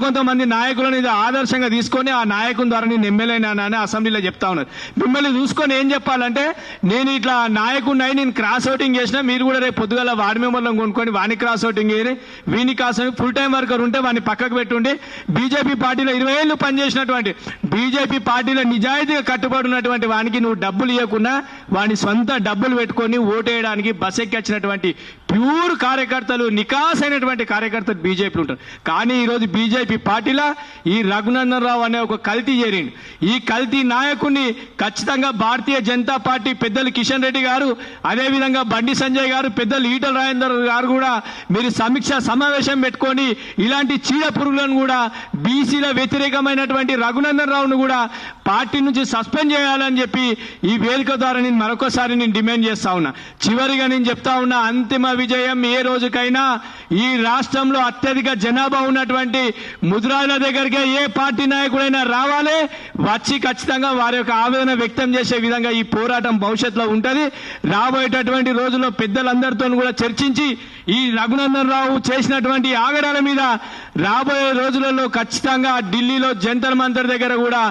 కొంతమంది నాయకులను ఇది ఆదర్శంగా తీసుకొని ఆ నాయకుల ద్వారా నేను ఎమ్మెల్యేనానని అసెంబ్లీలో చెప్తా ఉన్నారు. మిమ్మల్ని చూసుకొని ఏం చెప్పాలంటే, నేను ఇట్లా నాయకుడిని అయి నేను క్రాస్ ఓటింగ్ చేసినా, మీరు కూడా రేపు పొద్దుగల వార్డు మెంబర్లను కొనుక్కొని వాడిని క్రాస్ ఓటింగ్ చేయని, వీని క్రాస్ ఫుల్ టైం వర్కర్ ఉంటే వాడిని పక్కకు పెట్టుండి బీజేపీ పార్టీలో 20 ఏళ్ళు పనిచేసినటువంటి బీజేపీ పార్టీలో నిజాయితీగా కట్టుబడి ఉన్నటువంటి వానికి నువ్వు డబ్బులు ఇవ్వకుండా వాని సొంత డబ్బులు పెట్టుకొని ఓటేయడానికి బస్ ఎక్కిచ్చినటువంటి ప్యూర్ కార్యకర్తలు, నికాస్ అయినటువంటి కార్యకర్తలు బీజేపీలు ఉంటారు. కానీ ఈరోజు బీజేపీ పార్టీలో ఈ రఘునందన్ రావు అనే ఒక కల్తీ చేరిండు. ఈ కల్తీ నాయకుడిని ఖచ్చితంగా భారతీయ జనతా పార్టీ పెద్దలు కిషన్ రెడ్డి గారు, అదేవిధంగా బండి సంజయ్ గారు, పెద్దలు ఈటల రాజేందర్ గారు కూడా మీరు సమీక్ష సమావేశం పెట్టుకొని ఇలాంటి చీడ పురుగులను కూడా బీసీల వ్యతిరేకమైనటువంటి రఘునందన్ రావును కూడా పార్టీ నుంచి సస్పెండ్ చేయాలని చెప్పి ఈ వేదిక ద్వారా నేను మరొకసారి నేను డిమాండ్ చేస్తా ఉన్నా. చివరిగా నేను చెప్తా ఉన్నా, అంతిమ విజయం ఏ రోజుకైనా ఈ రాష్ట్రంలో అత్యధిక జనాభా ఉన్నటువంటి ముదిరాజుల దగ్గరికి ఏ పార్టీ నాయకుడైనా రావాలి, వచ్చి ఖచ్చితంగా వారి యొక్క ఆవేదన వ్యక్తం చేసే విధంగా ఈ పోరాటం భవిష్యత్తులో ఉంటుంది. రాబోయేటటువంటి రోజుల్లో పెద్దలందరితో కూడా చర్చించి ఈ రఘునందన్ రావు చేసినటువంటి ఆగడాల మీద రాబోయే రోజులలో ఖచ్చితంగా ఢిల్లీలో జంతర్ మంతర్ దగ్గర కూడా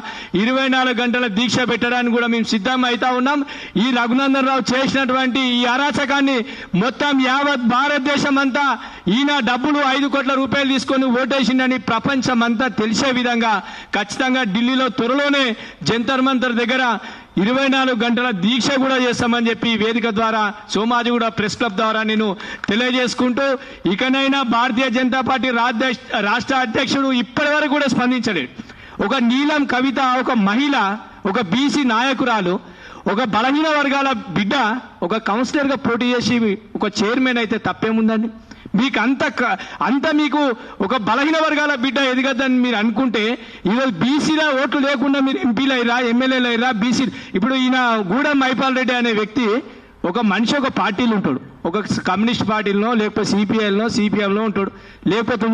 24 గంటల దీక్ష పెట్టడానికి కూడా మేము సిద్ధం అవుతా ఉన్నాం. ఈ రఘునందన్ రావు చేసినటువంటి ఈ అరాచకాన్ని మొత్తం యావత్ భారతదేశం అంతా ఈయన డబ్బులు 5 కోట్ల రూపాయలు తీసుకొని ఓటేసిందని ప్రపంచం అంతా తెలిసే విధంగా ఖచ్చితంగా ఢిల్లీలో త్వరలోనే జంతర్ మంతర్ దగ్గర 24 గంటల దీక్ష కూడా చేస్తామని చెప్పి వేదిక ద్వారా సోమాజిగూడ ప్రెస్ క్లబ్ ద్వారా నేను తెలియజేసుకుంటూ, ఇకనైనా భారతీయ జనతా పార్టీ రాష్ట్ర అధ్యక్షుడు ఇప్పటి వరకు కూడా స్పందించలేదు. ఒక నీలం కవిత, ఒక మహిళ, ఒక బీసీ నాయకురాలు, ఒక బలహీన వర్గాల బిడ్డ ఒక కౌన్సిలర్గా పోటీ చేసి ఒక చైర్మన్ అయితే తప్పేముందండి? మీకు అంత మీకు ఒక బలహీన వర్గాల బిడ్డ ఎదగద్దని మీరు అనుకుంటే ఈరోజు బీసీల ఓట్లు లేకుండా మీరు ఎంపీలు అయ్యారా, ఎమ్మెల్యేలు అయ్యారా, బీసీ. ఇప్పుడు ఈయన గూడెం మైపాల్ రెడ్డి అనే వ్యక్తి ఒక మనిషి ఒక పార్టీలో ఉంటాడు, ఒక కమ్యూనిస్ట్ పార్టీలో, లేకపోతే సిపిఐలో, సిపిఎంలో ఉంటాడు, లేకపోతే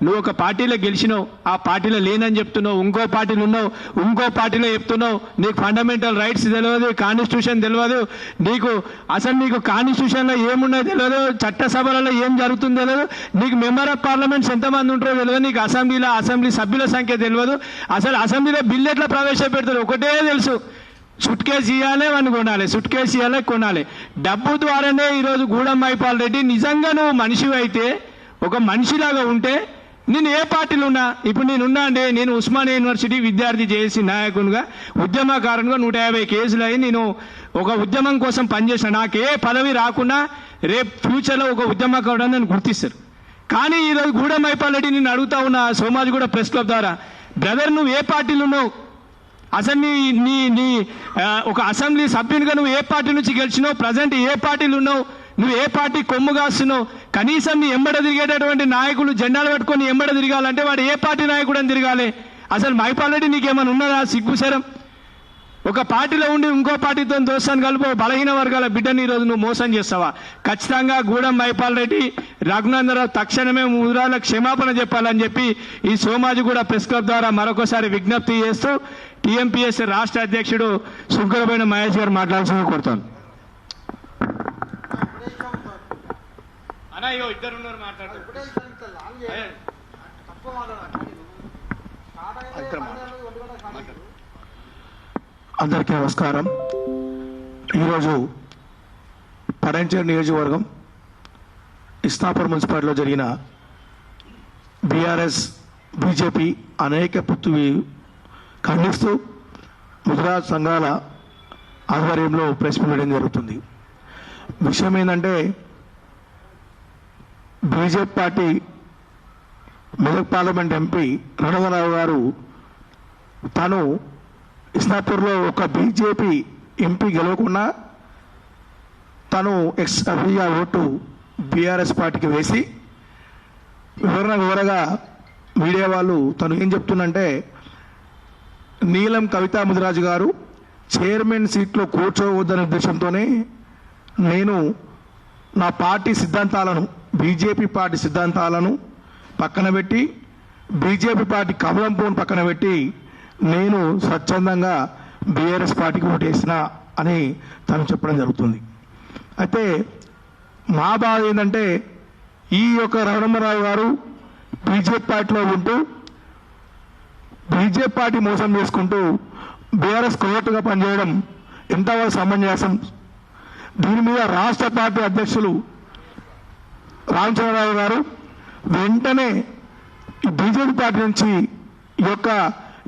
నువ్వు ఒక పార్టీలో గెలిచినావు, ఆ పార్టీలో లేనని చెప్తున్నావు, ఇంకో పార్టీలో ఉన్నావు, ఇంకో పార్టీలో చెప్తున్నావు, నీకు ఫండమెంటల్ రైట్స్ తెలియదు, కాన్స్టిట్యూషన్ తెలియదు, నీకు కాన్స్టిట్యూషన్లో ఏమున్నదో తెలియదు, చట్టసభలలో ఏం జరుగుతుందో తెలియదు, నీకు మెంబర్ ఆఫ్ పార్లమెంట్స్ ఎంతమంది ఉంటారో తెలియదు, నీకు అసెంబ్లీ సభ్యుల సంఖ్య తెలియదు, అసలు అసెంబ్లీలో బిల్లు ఎట్లా ప్రవేశపెడతారు ఒకటే తెలుసు, సుట్ కేసు ఇవ్వాలి అని కొనాలి, సుట్ కేసు ఇవ్వాలి కొనాలి. డబ్బు ద్వారానే ఈరోజు గూడెం మైపాల్ రెడ్డి నిజంగా నువ్వు మనిషి అయితే, ఒక మనిషిలాగా ఉంటే నేను ఏ పార్టీలో ఉన్నా, ఇప్పుడు నేనున్నా అండి, నేను ఉస్మానియా యూనివర్సిటీ విద్యార్థి చేసి నాయకునిగా ఉద్యమకారునిగా 150 కేసులు అయ్యి నేను ఒక ఉద్యమం కోసం పనిచేసిన, నాకే పదవి రాకున్నా రేపు ఫ్యూచర్లో ఒక ఉద్యమకారుడు నన్ను గుర్తిస్తారు. కానీ ఈరోజు గూడెం మైపాల్ రెడ్డి నేను అడుగుతా ఉన్నా సోమాజిగూడ ప్రెస్ క్లబ్ ద్వారా, బ్రదర్ నువ్వు ఏ పార్టీలో ఉన్నావు, అసలు నీ ఒక అసెంబ్లీ సభ్యునిగా నువ్వు ఏ పార్టీ నుంచి గెలిచినావు, ప్రజెంట్ ఏ పార్టీలు ఉన్నావు, నువ్వు ఏ పార్టీ కొమ్ము కాస్తున్నావు, కనీసం నీ ఎంబడ తిరిగేటటువంటి నాయకులు జెండాలు పట్టుకొని ఎంబడ తిరగాలంటే వాడు ఏ పార్టీ నాయకుడు అని తిరగాలి. అసలు మైపాల్ రెడ్డి నీకేమైనా ఉన్నదా సిగ్గుశరం? ఒక పార్టీలో ఉండి ఇంకో పార్టీతో దోస్తాను కలుపు బలహీన వర్గాల బిడ్డని ఈరోజు నువ్వు మోసం చేస్తావా? ఖచ్చితంగా గూడెం మైపాల్ రెడ్డి, రఘునందరావు తక్షణమే ముద్రాలకు క్షమాపణ చెప్పాలని చెప్పి ఈ సోమాజిగూడ ప్రెస్ క్లబ్ ద్వారా మరొకసారి విజ్ఞప్తి చేస్తూ టీఎంపీఎస్ రాష్ట్ర అధ్యక్షుడు సుంకరబోయిన మహేష్ గారు మాట్లాడాల్సిందిగా కోరుతాను. అందరికీ నమస్కారం. ఈరోజు పడంచేరు నియోజకవర్గం ఇస్నాపూర్ మున్సిపాలిటీలో జరిగిన బీఆర్ఎస్ బీజేపీ అనేక పొత్తువి ఖండిస్తూ ముద్రాజ్ సంఘాల ఆధ్వర్యంలో ప్రెస్ మీట్ వేయడం జరుగుతుంది. విషయం ఏంటంటే BJP party Medak parliament MP రణధరరావు గారు తాను ఇస్నాపూర్లో ఒక బీజేపీ ఎంపీ గెలవకుండా తను ఎక్స్ట్రా ఓటు బీఆర్ఎస్ పార్టీకి వేసి వివరగా మీడియా వాళ్ళు తను ఏం చెప్తుందంటే, నీలం కవితా ముదిరాజు గారు చైర్మన్ సీట్లో కూర్చోవద్దనే ఉద్దేశంతోనే నేను నా పార్టీ సిద్ధాంతాలను, బీజేపీ పార్టీ సిద్ధాంతాలను పక్కన పెట్టి, బీజేపీ పార్టీ కమలం పువ్వును పక్కన పెట్టి నేను స్వచ్ఛందంగా బీఆర్ఎస్ పార్టీకి ఓటేసిన అని తను చెప్పడం జరుగుతుంది. అయితే మా బాధ ఏంటంటే, ఈ యొక్క రఘునందరావు గారు బీజేపీ పార్టీలో ఉంటూ బీజేపీ పార్టీ మోసం చేసుకుంటూ బీఆర్ఎస్ కోర్టుగా పనిచేయడం ఎంతవరకు సమంజసం? దీని మీద రాష్ట్ర పార్టీ అధ్యక్షులు రామచంద్రరావు గారు వెంటనే బీజేపీ పార్టీ నుంచి ఈ యొక్క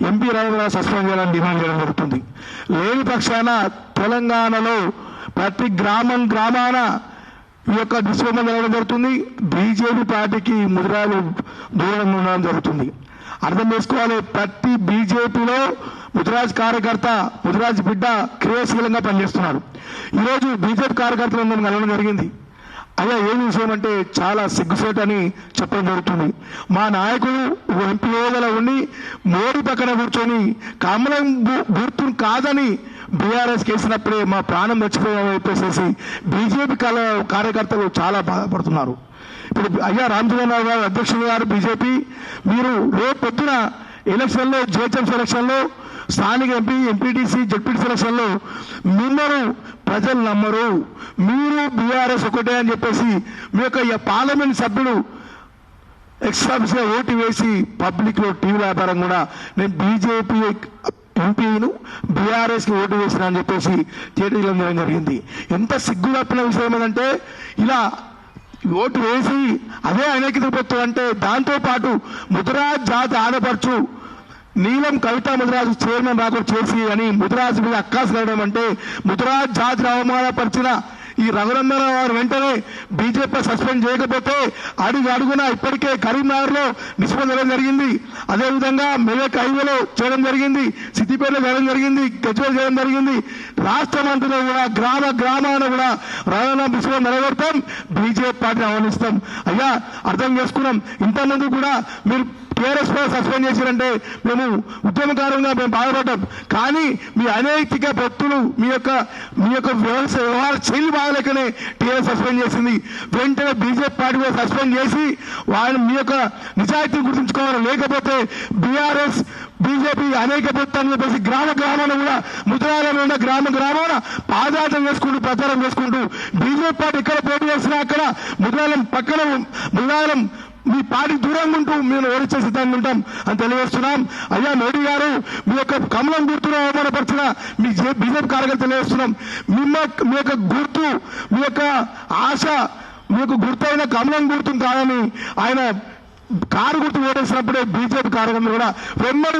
ఎంపీ రఘునందరావు సస్పెండ్ చేయాలని డిమాండ్ చేయడం జరుగుతుంది. లేని పక్షాన తెలంగాణలో ప్రతి గ్రామాన ఈ యొక్క డిస్కౌంట్ జరగడం జరుగుతుంది. బీజేపీ పార్టీకి ముదిరాలు దూరంగా ఉండడం జరుగుతుంది. అర్థం చేసుకోవాలి, ప్రతి బీజేపీలో ముదిరాజ్ కార్యకర్త, ముదిరాజ్ బిడ్డ క్రియాశీలంగా పనిచేస్తున్నారు. ఈరోజు బీజేపీ కార్యకర్తలు అందరం కలవడం జరిగింది. అయ్యా ఏం విషయం అంటే చాలా సిగ్గుసేట్ అని చెప్పడం జరుగుతుంది. మా నాయకుడు ఎంపీ హోదాలో ఉండి మోడీ పక్కన కూర్చొని కమలం గుర్తును కాదని బీఆర్ఎస్ కేసినప్పుడే మా ప్రాణం మర్చిపోయామని చెప్పేసి బీజేపీ కార్యకర్తలు చాలా బాధపడుతున్నారు. ఇప్పుడు అయ్యా రామచంద్రరావు గారు అధ్యక్షులు గారు బీజేపీ, మీరు రేపు పొద్దున ఎలక్షన్లో జిహెచ్ఎం సెలక్షన్లో స్థానిక ఎంపీ, ఎంపీటీసీ, జెడ్పీటీసీ సెలక్షన్లో మిమ్మల్ని ప్రజలు నమ్మరు, మీరు బీఆర్ఎస్ ఒకటే అని చెప్పేసి మీ యొక్క పార్లమెంట్ సభ్యుడు ఎక్స్ట్రాగా ఓటు వేసి పబ్లిక్లో టీవీ వ్యాపారం కూడా నేను బీజేపీ ఎంపీను బీఆర్ఎస్కి ఓటు వేసిన అని చెప్పేసి చేయడం జరిగింది. ఎంత సిగ్గు తప్పిన విషయం ఏంటంటే, ఇలా ఓటు వేసి అదే అనైక్యత ప్రభుత్వం అంటే దాంతోపాటు ముదిరాజ్ జాతి ఆడపడుచు నీలం కవితా ముదిరాజు చైర్మన్ రాకుండా చేసి అని ముదిరాజు మీద అక్కాసు కలవడం అంటే, ముదిరాజ్ జాతిని అవమానపరిచిన ఈ రఘునందనరావు గారు వెంటనే బీజేపీ సస్పెండ్ చేయకపోతే అడుగున ఇప్పటికే కరీంనగర్లో నిష్పందడం జరిగింది, అదేవిధంగా మెదక్ హైవేలో చేయడం జరిగింది, సిద్దిపేటలో చేయడం జరిగింది, గజ్వేల్ చేయడం జరిగింది. రాష్ట్ర మంత్రిలో కూడా గ్రామాన కూడా రవాణా విషయం నిలబెడతాం, బీజేపీ పార్టీని ఆహ్వానిస్తాం. అయ్యా అర్థం చేసుకున్నాం. ఇంతకుముందు కూడా మీరు టీఆర్ఎస్ సస్పెండ్ చేశారంటే మేము ఉద్యమకారంగా మేము బాధపడ్డాం. కానీ మీ అనైతిక భక్తులు మీ యొక్క వ్యవహార శైలి బాగలేకనే టీఆర్ఎస్ సస్పెండ్ చేసింది. వెంటనే బీజేపీ పార్టీ కూడా సస్పెండ్ చేసి వాళ్ళు మీ యొక్క నిజాయితీని గుర్తుంచుకోవాలి. లేకపోతే బీఆర్ఎస్ బీజేపీ అనేక ప్రభుత్వాన్ని చెప్పేసి గ్రామాన కూడా ముద్రాలలో ఉన్న గ్రామాన పాదయాత్ర చేసుకుంటూ ప్రచారం చేసుకుంటూ బీజేపీ పార్టీ ఎక్కడ పోటీ చేసినా అక్కడ ముద్రాలం పక్కన ముద్రాలం మీ పార్టీ దూరంగా ఉంటూ మేము ఓడించే సిద్ధాంతం ఉంటాం అని తెలియజేస్తున్నాం. అయ్యా మోడీ గారు మీ యొక్క కమలం గుర్తును అవమానపరిచిన మీ బీజేపీ కార్యకర్తలు తెలియజేస్తున్నాం. మీ యొక్క గుర్తు మీ యొక్క ఆశ మీ యొక్క గుర్తు అయిన కమలం గుర్తును కాదని ఆయన కారు గుర్తు ఓటేసినప్పుడే బీజేపీ కార్యక్రమం కూడా వెంబడి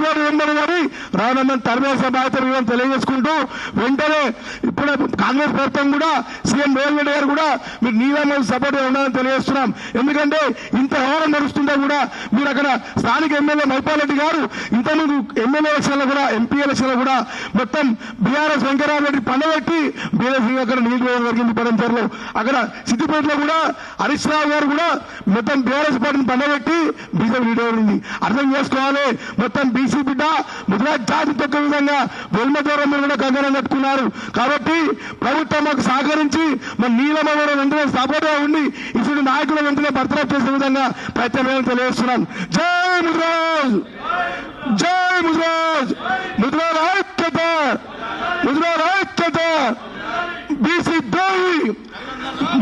రానుందని తరిమేసిన బాధ్యతలు తెలియజేసుకుంటూ వెంటనే ఇప్పుడు కాంగ్రెస్ ప్రభుత్వం కూడా సీఎం రేవంత్ రెడ్డి గారు కూడా మీరు నీళ్ళ సపోర్ట్ ఉండాలని తెలియజేస్తున్నాం. ఎందుకంటే ఇంత వ్యవహారం నడుస్తుంటే కూడా మీరు అక్కడ స్థానిక ఎమ్మెల్యే మైపాల్ రెడ్డి గారు ఇంతకుముందు ఎమ్మెల్యే ఎలక్షన్లో కూడా ఎంపీ ఎలక్షన్లో కూడా మొత్తం బీఆర్ఎస్ వెంకటరామరెడ్డి పండబెట్టి బీఆర్ఎస్ అక్కడ నీళ్లు వేయడం జరిగింది. పడంచర్లో అక్కడ సిద్దిపేటలో కూడా హరీష్ రావు గారు కూడా మొత్తం బీఆర్ఎస్ పార్టీని పండబెట్టి బీజేపీ లీడర్ అర్థం చేసుకోవాలి. మొత్తం బీసీ బిడ్డ ముద్రాజ్ జాతి తొక్క విధంగా వెల్మ దూరం కూడా కంగనం కట్టుకున్నారు. కాబట్టి ప్రభుత్వం మాకు సహకరించి మన నీలమ్మ వెంటనే సపోర్ట్ గా ఉండి ఇటువంటి నాయకుల వెంటనే బర్తరఫ్ చేసే విధంగా ప్రయత్నం తెలియజేస్తున్నాం. జై ముద్రాజ్, జై ముద్రాజ్, ముద్రాజ్ ఐక్యత, ముద్రాజ్ ఐక్యత, బీసీ ద్రోహి,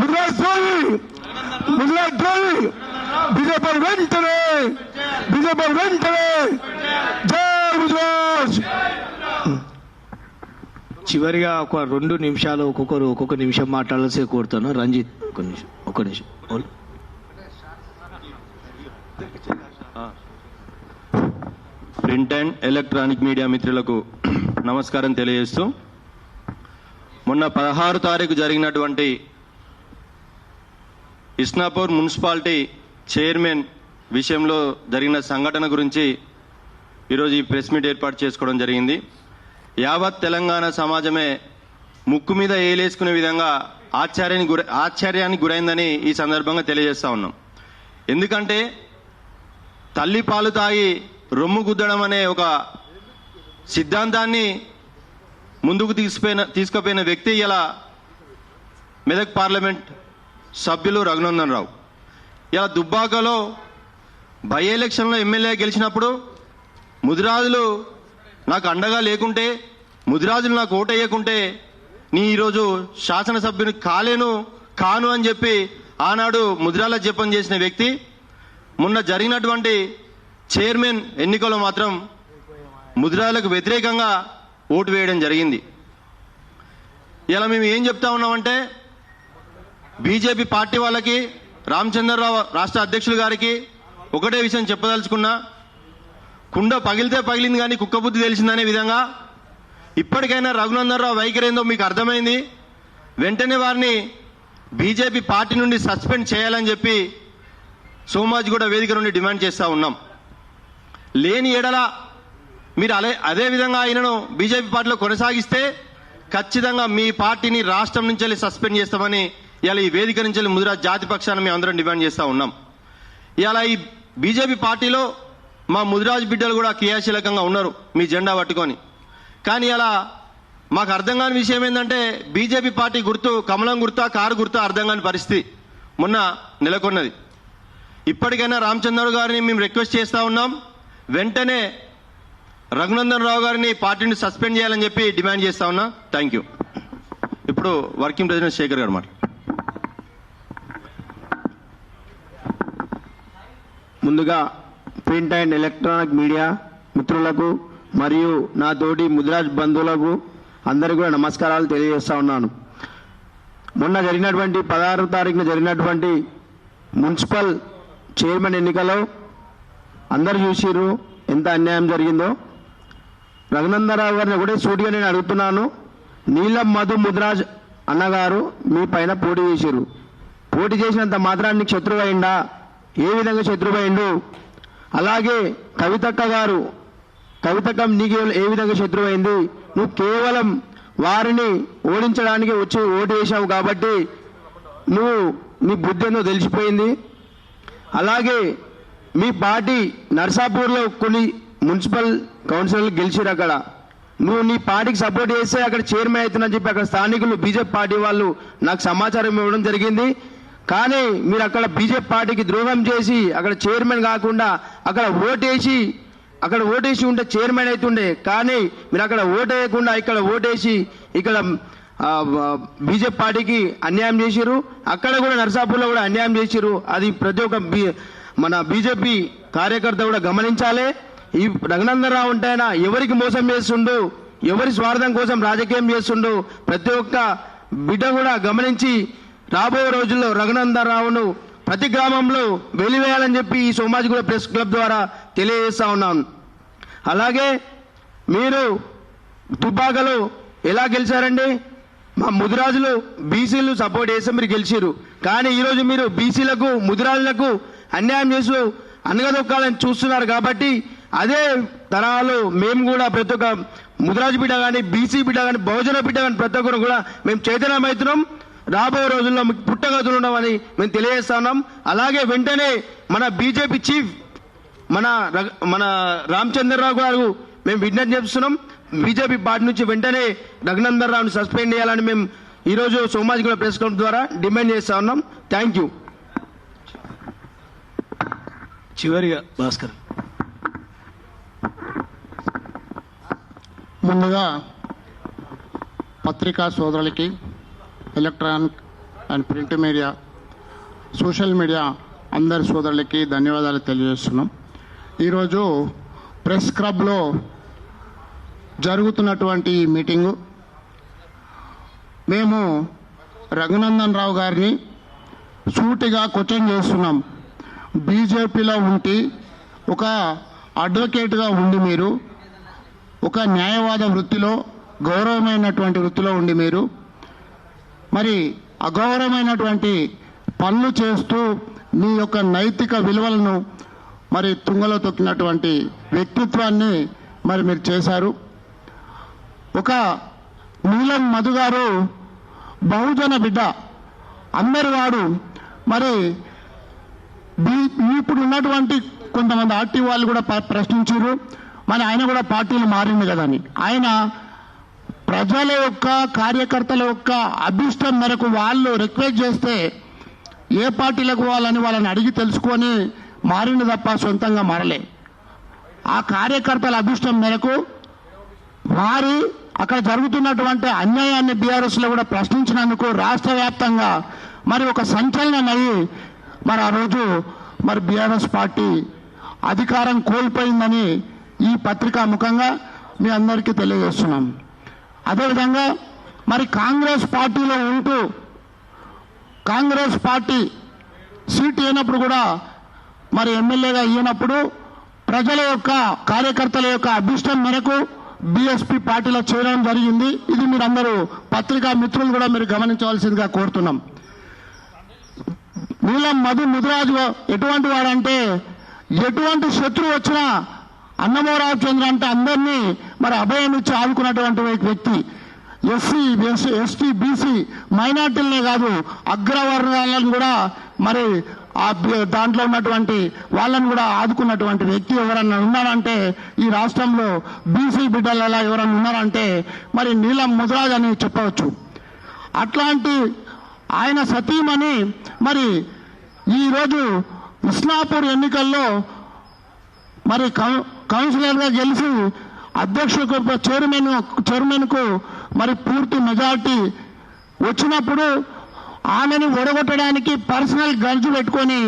ముద్రాజ్ ద్రోహి, ముద్రాజ్ ద్రోహి, బీజేపీ వెంటనే జై గుజరాత్. చివరిగా ఒక 2 నిమిషాలు ఒక్కొక్క నిమిషం మాట్లాడాల్సి కోరుతాను. రంజిత్ ఒక నిమిషం. ప్రింట్ అండ్ ఎలక్ట్రానిక్ మీడియా మిత్రులకు నమస్కారం తెలియజేస్తూ, మొన్న 16 తారీఖు జరిగినటువంటి ఇస్నాపూర్ మున్సిపాలిటీ చైర్మన్ విషయంలో జరిగిన సంఘటన గురించి ఈరోజు ఈ ప్రెస్ మీట్ ఏర్పాటు చేసుకోవడం జరిగింది. యావత్ తెలంగాణ సమాజమే ముక్కు మీద ఏలేసుకునే విధంగా ఆశ్చర్యానికి గురైందని ఈ సందర్భంగా తెలియజేస్తా ఉన్నాం. ఎందుకంటే తల్లి పాలు తాగి రొమ్ము గుద్దడం అనే ఒక సిద్ధాంతాన్ని ముందుకు తీసుకుపోయిన వ్యక్తి ఇలా మెదక్ పార్లమెంట్ సభ్యులు రఘునందన్ రావు. ఇలా దుబ్బాకలో బై ఎలక్షన్లో ఎమ్మెల్యే గెలిచినప్పుడు ముదిరాజులు నాకు అండగా లేకుంటే, ముదిరాజులు నాకు ఓటేయకుంటే నీ ఈరోజు శాసనసభ్యుని కాను అని చెప్పి ఆనాడు ముదిరాల జపం చేసిన వ్యక్తి మొన్న జరిగినటువంటి చైర్మన్ ఎన్నికల్లో మాత్రం ముదిరాలకు వ్యతిరేకంగా ఓటు వేయడం జరిగింది. ఇలా మేము ఏం చెప్తా ఉన్నామంటే బీజేపీ పార్టీ వాళ్ళకి, రామచంద్రరావు రాష్ట్ర అధ్యక్షులు గారికి ఒకటే విషయం చెప్పదలుచుకున్నా, కుండ పగిలితే పగిలింది కానీ కుక్క బుద్ధి తెలిసిందనే విధంగా ఇప్పటికైనా రఘునందన్ రావు వైఖరేందో మీకు అర్థమైంది. వెంటనే వారిని బీజేపీ పార్టీ నుండి సస్పెండ్ చేయాలని చెప్పి సోమాజిగూడ వేదిక నుండి డిమాండ్ చేస్తూ ఉన్నాం. లేని ఎడల మీరు అదే విధంగా ఆయనను బీజేపీ పార్టీలో కొనసాగిస్తే ఖచ్చితంగా మీ పార్టీని రాష్ట్రం నుంచి వెళ్ళి సస్పెండ్ చేస్తామని ఇలా ఈ వేదిక నుంచి వెళ్ళి ముదిరాజ్ జాతి పక్షాన్ని మేము అందరం డిమాండ్ చేస్తూ ఉన్నాం. ఇలా ఈ బీజేపీ పార్టీలో మా ముదిరాజ్ బిడ్డలు కూడా క్రియాశీలకంగా ఉన్నారు మీ జెండా పట్టుకొని. కానీ అలా మాకు అర్థం కాని విషయం ఏంటంటే బీజేపీ పార్టీ గుర్తు కమలం గుర్తా కారు గుర్తా అర్థం కాని పరిస్థితి మొన్న నెలకొన్నది. ఇప్పటికైనా రామచంద్రరావు గారిని మేము రిక్వెస్ట్ చేస్తూ ఉన్నాం, వెంటనే రఘునందన్ రావు గారిని పార్టీని సస్పెండ్ చేయాలని చెప్పి డిమాండ్ చేస్తా ఉన్నా. Thank you. ఇప్పుడు వర్కింగ్ ప్రెసిడెంట్ శేఖర్ గారు మాట. ముందుగా ప్రింట్ అండ్ ఎలక్ట్రానిక్ మీడియా మిత్రులకు మరియు నా తోటి ముదిరాజ్ బంధువులకు అందరికీ కూడా నమస్కారాలు తెలియజేస్తా ఉన్నాను. మొన్న జరిగినటువంటి 16వ తారీఖున జరిగినటువంటి మున్సిపల్ చైర్మన్ ఎన్నికలో అందరు చూసిర్రు ఎంత అన్యాయం జరిగిందో. రఘునందరావు గారిని ఒకటే సూటిగా నేను అడుగుతున్నాను, నీలం మధు ముదిరాజ్ అన్నగారు మీ పైన పోటీ చేశారు. పోటీ చేసినంత మాత్రాన్ని శత్రువు అయిందా? ఏ విధంగా శత్రువు అయిండు? అలాగే కవితక్క గారు, కవితక్క నీకు ఏ విధంగా శత్రువు అయింది? నువ్వు కేవలం వారిని ఓడించడానికి వచ్చి ఓటు వేసావు కాబట్టి నువ్వు నీ బుద్ధి ఏందో తెలిసిపోయింది. అలాగే మీ పార్టీ నర్సాపూర్లో కొన్ని మున్సిపల్ కౌన్సిలర్లు గెలిచారు. అక్కడ నువ్వు నీ పార్టీకి సపోర్ట్ చేస్తే అక్కడ చైర్మన్ అవుతున్నా చెప్పి అక్కడ స్థానికులు బీజేపీ పార్టీ వాళ్ళు నాకు సమాచారం ఇవ్వడం జరిగింది. కానీ మీరు అక్కడ బీజేపీ పార్టీకి ద్రోహం చేసి అక్కడ చైర్మన్ కాకుండా అక్కడ ఓటేసి ఉంటే చైర్మన్ అవుతుండే. కానీ మీరు అక్కడ ఓటేయకుండా ఇక్కడ ఓటేసి ఇక్కడ బీజేపీ పార్టీకి అన్యాయం చేశారు. అక్కడ కూడా నర్సాపూర్లో కూడా అన్యాయం చేశారు. అది ప్రతి ఒక్క మన బీజేపీ కార్యకర్త కూడా గమనించాలి. ఈ రఘునందన్ రావు ఉంటేనా ఎవరికి మోసం చేస్తుండు, ఎవరి స్వార్థం కోసం రాజకీయం చేస్తుండు ప్రతి ఒక్క బిడ్డ కూడా గమనించి రాబోయే రోజుల్లో రఘునందన్ రావును ప్రతి గ్రామంలో వెలివేయాలని చెప్పి ఈ సోమాజిగూడ ప్రెస్ క్లబ్ ద్వారా తెలియజేస్తా ఉన్నాను. అలాగే మీరు దుబ్బాకలో ఎలా గెలిచారండి? మా ముదిరాజులు బీసీలు సపోర్ట్ చేస్తే మీరు గెలిచారు. కానీ ఈరోజు మీరు బీసీలకు ముదిరాజులకు అన్యాయం చేస్తూ అనగదొక్కాలని చూస్తున్నారు. కాబట్టి అదే తరహాలో మేము కూడా ప్రతి ఒక్క ముదిరాజు బిడ్డ కానీ బీసీ బిడ్డ కానీ బహుజన బిడ్డ కానీ ప్రతి ఒక్కరు కూడా మేము చైతన్యమవుతున్నాం. రాబోయే రోజుల్లో మీకు పుట్టగతులున్నామని మేము తెలియజేస్తున్నాం. అలాగే వెంటనే మన బీజేపీ చీఫ్ మన రామచంద్రరావు గారు మేము విజ్ఞప్తి చేస్తున్నాం. బీజేపీ పార్టీ నుంచి వెంటనే రఘునందన్ రావుని సస్పెండ్ చేయాలని మేము ఈరోజు సోమాజిగూడ ప్రెస్ క్లబ్ ద్వారా డిమాండ్ చేస్తా ఉన్నాం. Thank you. చివరిగా భాస్కర్. ముందుగా పత్రికా సోదరులకి, electronic and print media, social media అందరి సోదరులకి ధన్యవాదాలు తెలియజేస్తున్నాం. ఈరోజు ప్రెస్ క్లబ్లో జరుగుతున్నటువంటి ఈ మీటింగు మేము రఘునందన్ రావు గారిని సూటిగా క్వశ్చన్ చేస్తున్నాం. బీజేపీలో ఉండి ఒక అడ్వకేట్గా ఉండి మీరు ఒక న్యాయవాద వృత్తిలో గౌరవమైనటువంటి వృత్తిలో ఉండి మీరు మరి అగౌరవమైనటువంటి పనులు చేస్తూ మీ యొక్క నైతిక విలువలను మరి తుంగలో తొక్కినటువంటి వ్యక్తిత్వాన్ని మరి మీరు చేశారు. ఒక నీలం మధు గారు బహుజన బిడ్డ, అందరి వాడు. మరి ఇప్పుడు ఉన్నటువంటి కొంతమంది ఆర్టీ వాళ్ళు కూడా ప్రశ్నించారు, మరి ఆయన కూడా పార్టీలు మారింది కదా అని. ఆయన ప్రజల యొక్క కార్యకర్తల యొక్క అభిష్టం మేరకు వాళ్ళు రిక్వెస్ట్ చేస్తే ఏ పార్టీలకు వాళ్ళని అడిగి తెలుసుకొని మారింది తప్ప సొంతంగా మారలే. ఆ కార్యకర్తల అభిష్టం మేరకు మారి అక్కడ జరుగుతున్నటువంటి అన్యాయాన్ని బీఆర్ఎస్లో కూడా ప్రశ్నించినందుకు రాష్ట్ర వ్యాప్తంగా మరి ఒక సంచలనం అయ్యి మరి ఆ రోజు మరి బీఆర్ఎస్ పార్టీ అధికారం కోల్పోయిందని ఈ పత్రికా ముఖంగా మీ అందరికీ తెలియజేస్తున్నాం. అదేవిధంగా మరి కాంగ్రెస్ పార్టీలో ఉంటూ కాంగ్రెస్ పార్టీ సీట్ అయినప్పుడు కూడా మరి ఎమ్మెల్యేగా ఇయ్యనప్పుడు ప్రజల యొక్క కార్యకర్తల యొక్క అభిష్టం మేరకు బీఎస్పీ పార్టీలో చేరడం జరిగింది. ఇది మీరందరూ పత్రికా మిత్రులు కూడా మీరు గమనించవలసిందిగా కోరుతున్నాం. నీలం మధు ముదిరాజు ఎటువంటి వాడంటే ఎటువంటి శత్రువు వచ్చినా అన్నమోరావు చంద్ర అంటే అందరినీ మరి అభయం ఇచ్చి ఆదుకున్నటువంటి వ్యక్తి. ఎస్సీ ఎస్టీ బీసీ మైనార్టీలనే కాదు అగ్రవర్గాలను కూడా మరి ఆ దాంట్లో ఉన్నటువంటి వాళ్ళని కూడా ఆదుకున్నటువంటి వ్యక్తి ఎవరన్నా ఉన్నారంటే ఈ రాష్ట్రంలో బీసీ బిడ్డల ఎవరన్నా ఉన్నారంటే మరి నీలం ముదిరాజ్ అని చెప్పవచ్చు. అట్లాంటి ఆయన సతీమణి మరి ఈరోజు ఇస్లాపూర్ ఎన్నికల్లో మరి కౌన్సిలర్గా గెలిచి అధ్యక్షులకు చైర్మన్కు మరి పూర్తి మెజార్టీ వచ్చినప్పుడు ఆమెను ఓడగొట్టడానికి పర్సనల్ గర్జు పెట్టుకొని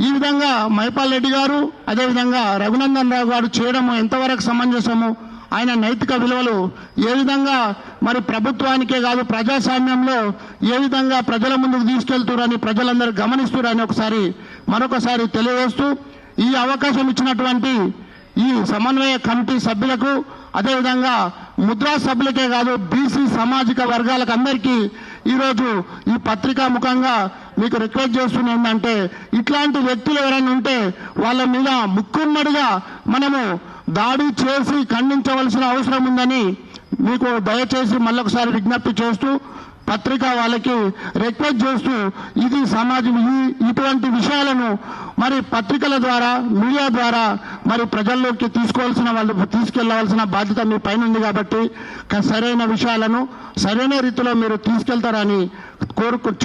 ఈ విధంగా మైపాల్ రెడ్డి గారు అదేవిధంగా రఘునందన్ రావు గారు చేయడం ఎంతవరకు సమంజసము? ఆయన నైతిక విలువలు ఏ విధంగా మరి ప్రభుత్వానికే కాదు ప్రజాస్వామ్యంలో ఏ విధంగా ప్రజల ముందుకు తీసుకెళ్తారని ప్రజలందరూ గమనిస్తారని మరొకసారి తెలియజేస్తూ ఈ అవకాశం ఇచ్చినటువంటి ఈ సమన్వయ కమిటీ సభ్యులకు అదేవిధంగా ముద్రా సభ్యులకే కాదు బీసీ సామాజిక వర్గాలకు అందరికీ ఈరోజు ఈ పత్రికా ముఖంగా మీకు రిక్వెస్ట్ చేస్తున్నా ఏంటంటే ఇట్లాంటి వ్యక్తులు ఎవరైనా ఉంటే వాళ్ళ మీద ముక్కుమ్మడిగా మనము దాడి చేసి ఖండించవలసిన అవసరం ఉందని మీకు దయచేసి మళ్ళొకసారి విజ్ఞప్తి చేస్తూ పత్రిక వాళ్ళకి రిక్వెస్ట్ చేస్తూ ఇది సమాజం ఇటువంటి విషయాలను మరి పత్రికల ద్వారా మీడియా ద్వారా మరి ప్రజల్లోకి తీసుకెళ్లవలసిన బాధ్యత మీ పైన ఉంది కాబట్టి సరైన విషయాలను సరైన రీతిలో మీరు తీసుకెళ్తారని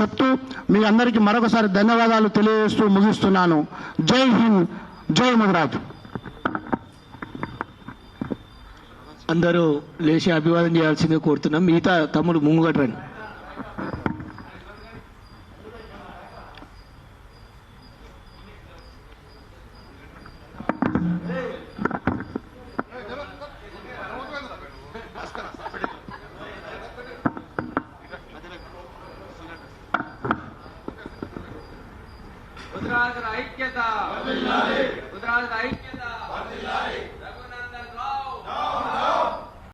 చెప్తూ మీ అందరికీ మరొకసారి ధన్యవాదాలు తెలియజేస్తూ ముగిస్తున్నాను. జై హింద్, జై ముదిరాజ్. అందరూ లేచి అభివాదం చేయాల్సిందిగా కోరుతున్నాం. మిగతా తమ్ముడు ముంగట్రండి. గుజరాత్ ఐక్యత, గుజరాత్ ఐక్యత.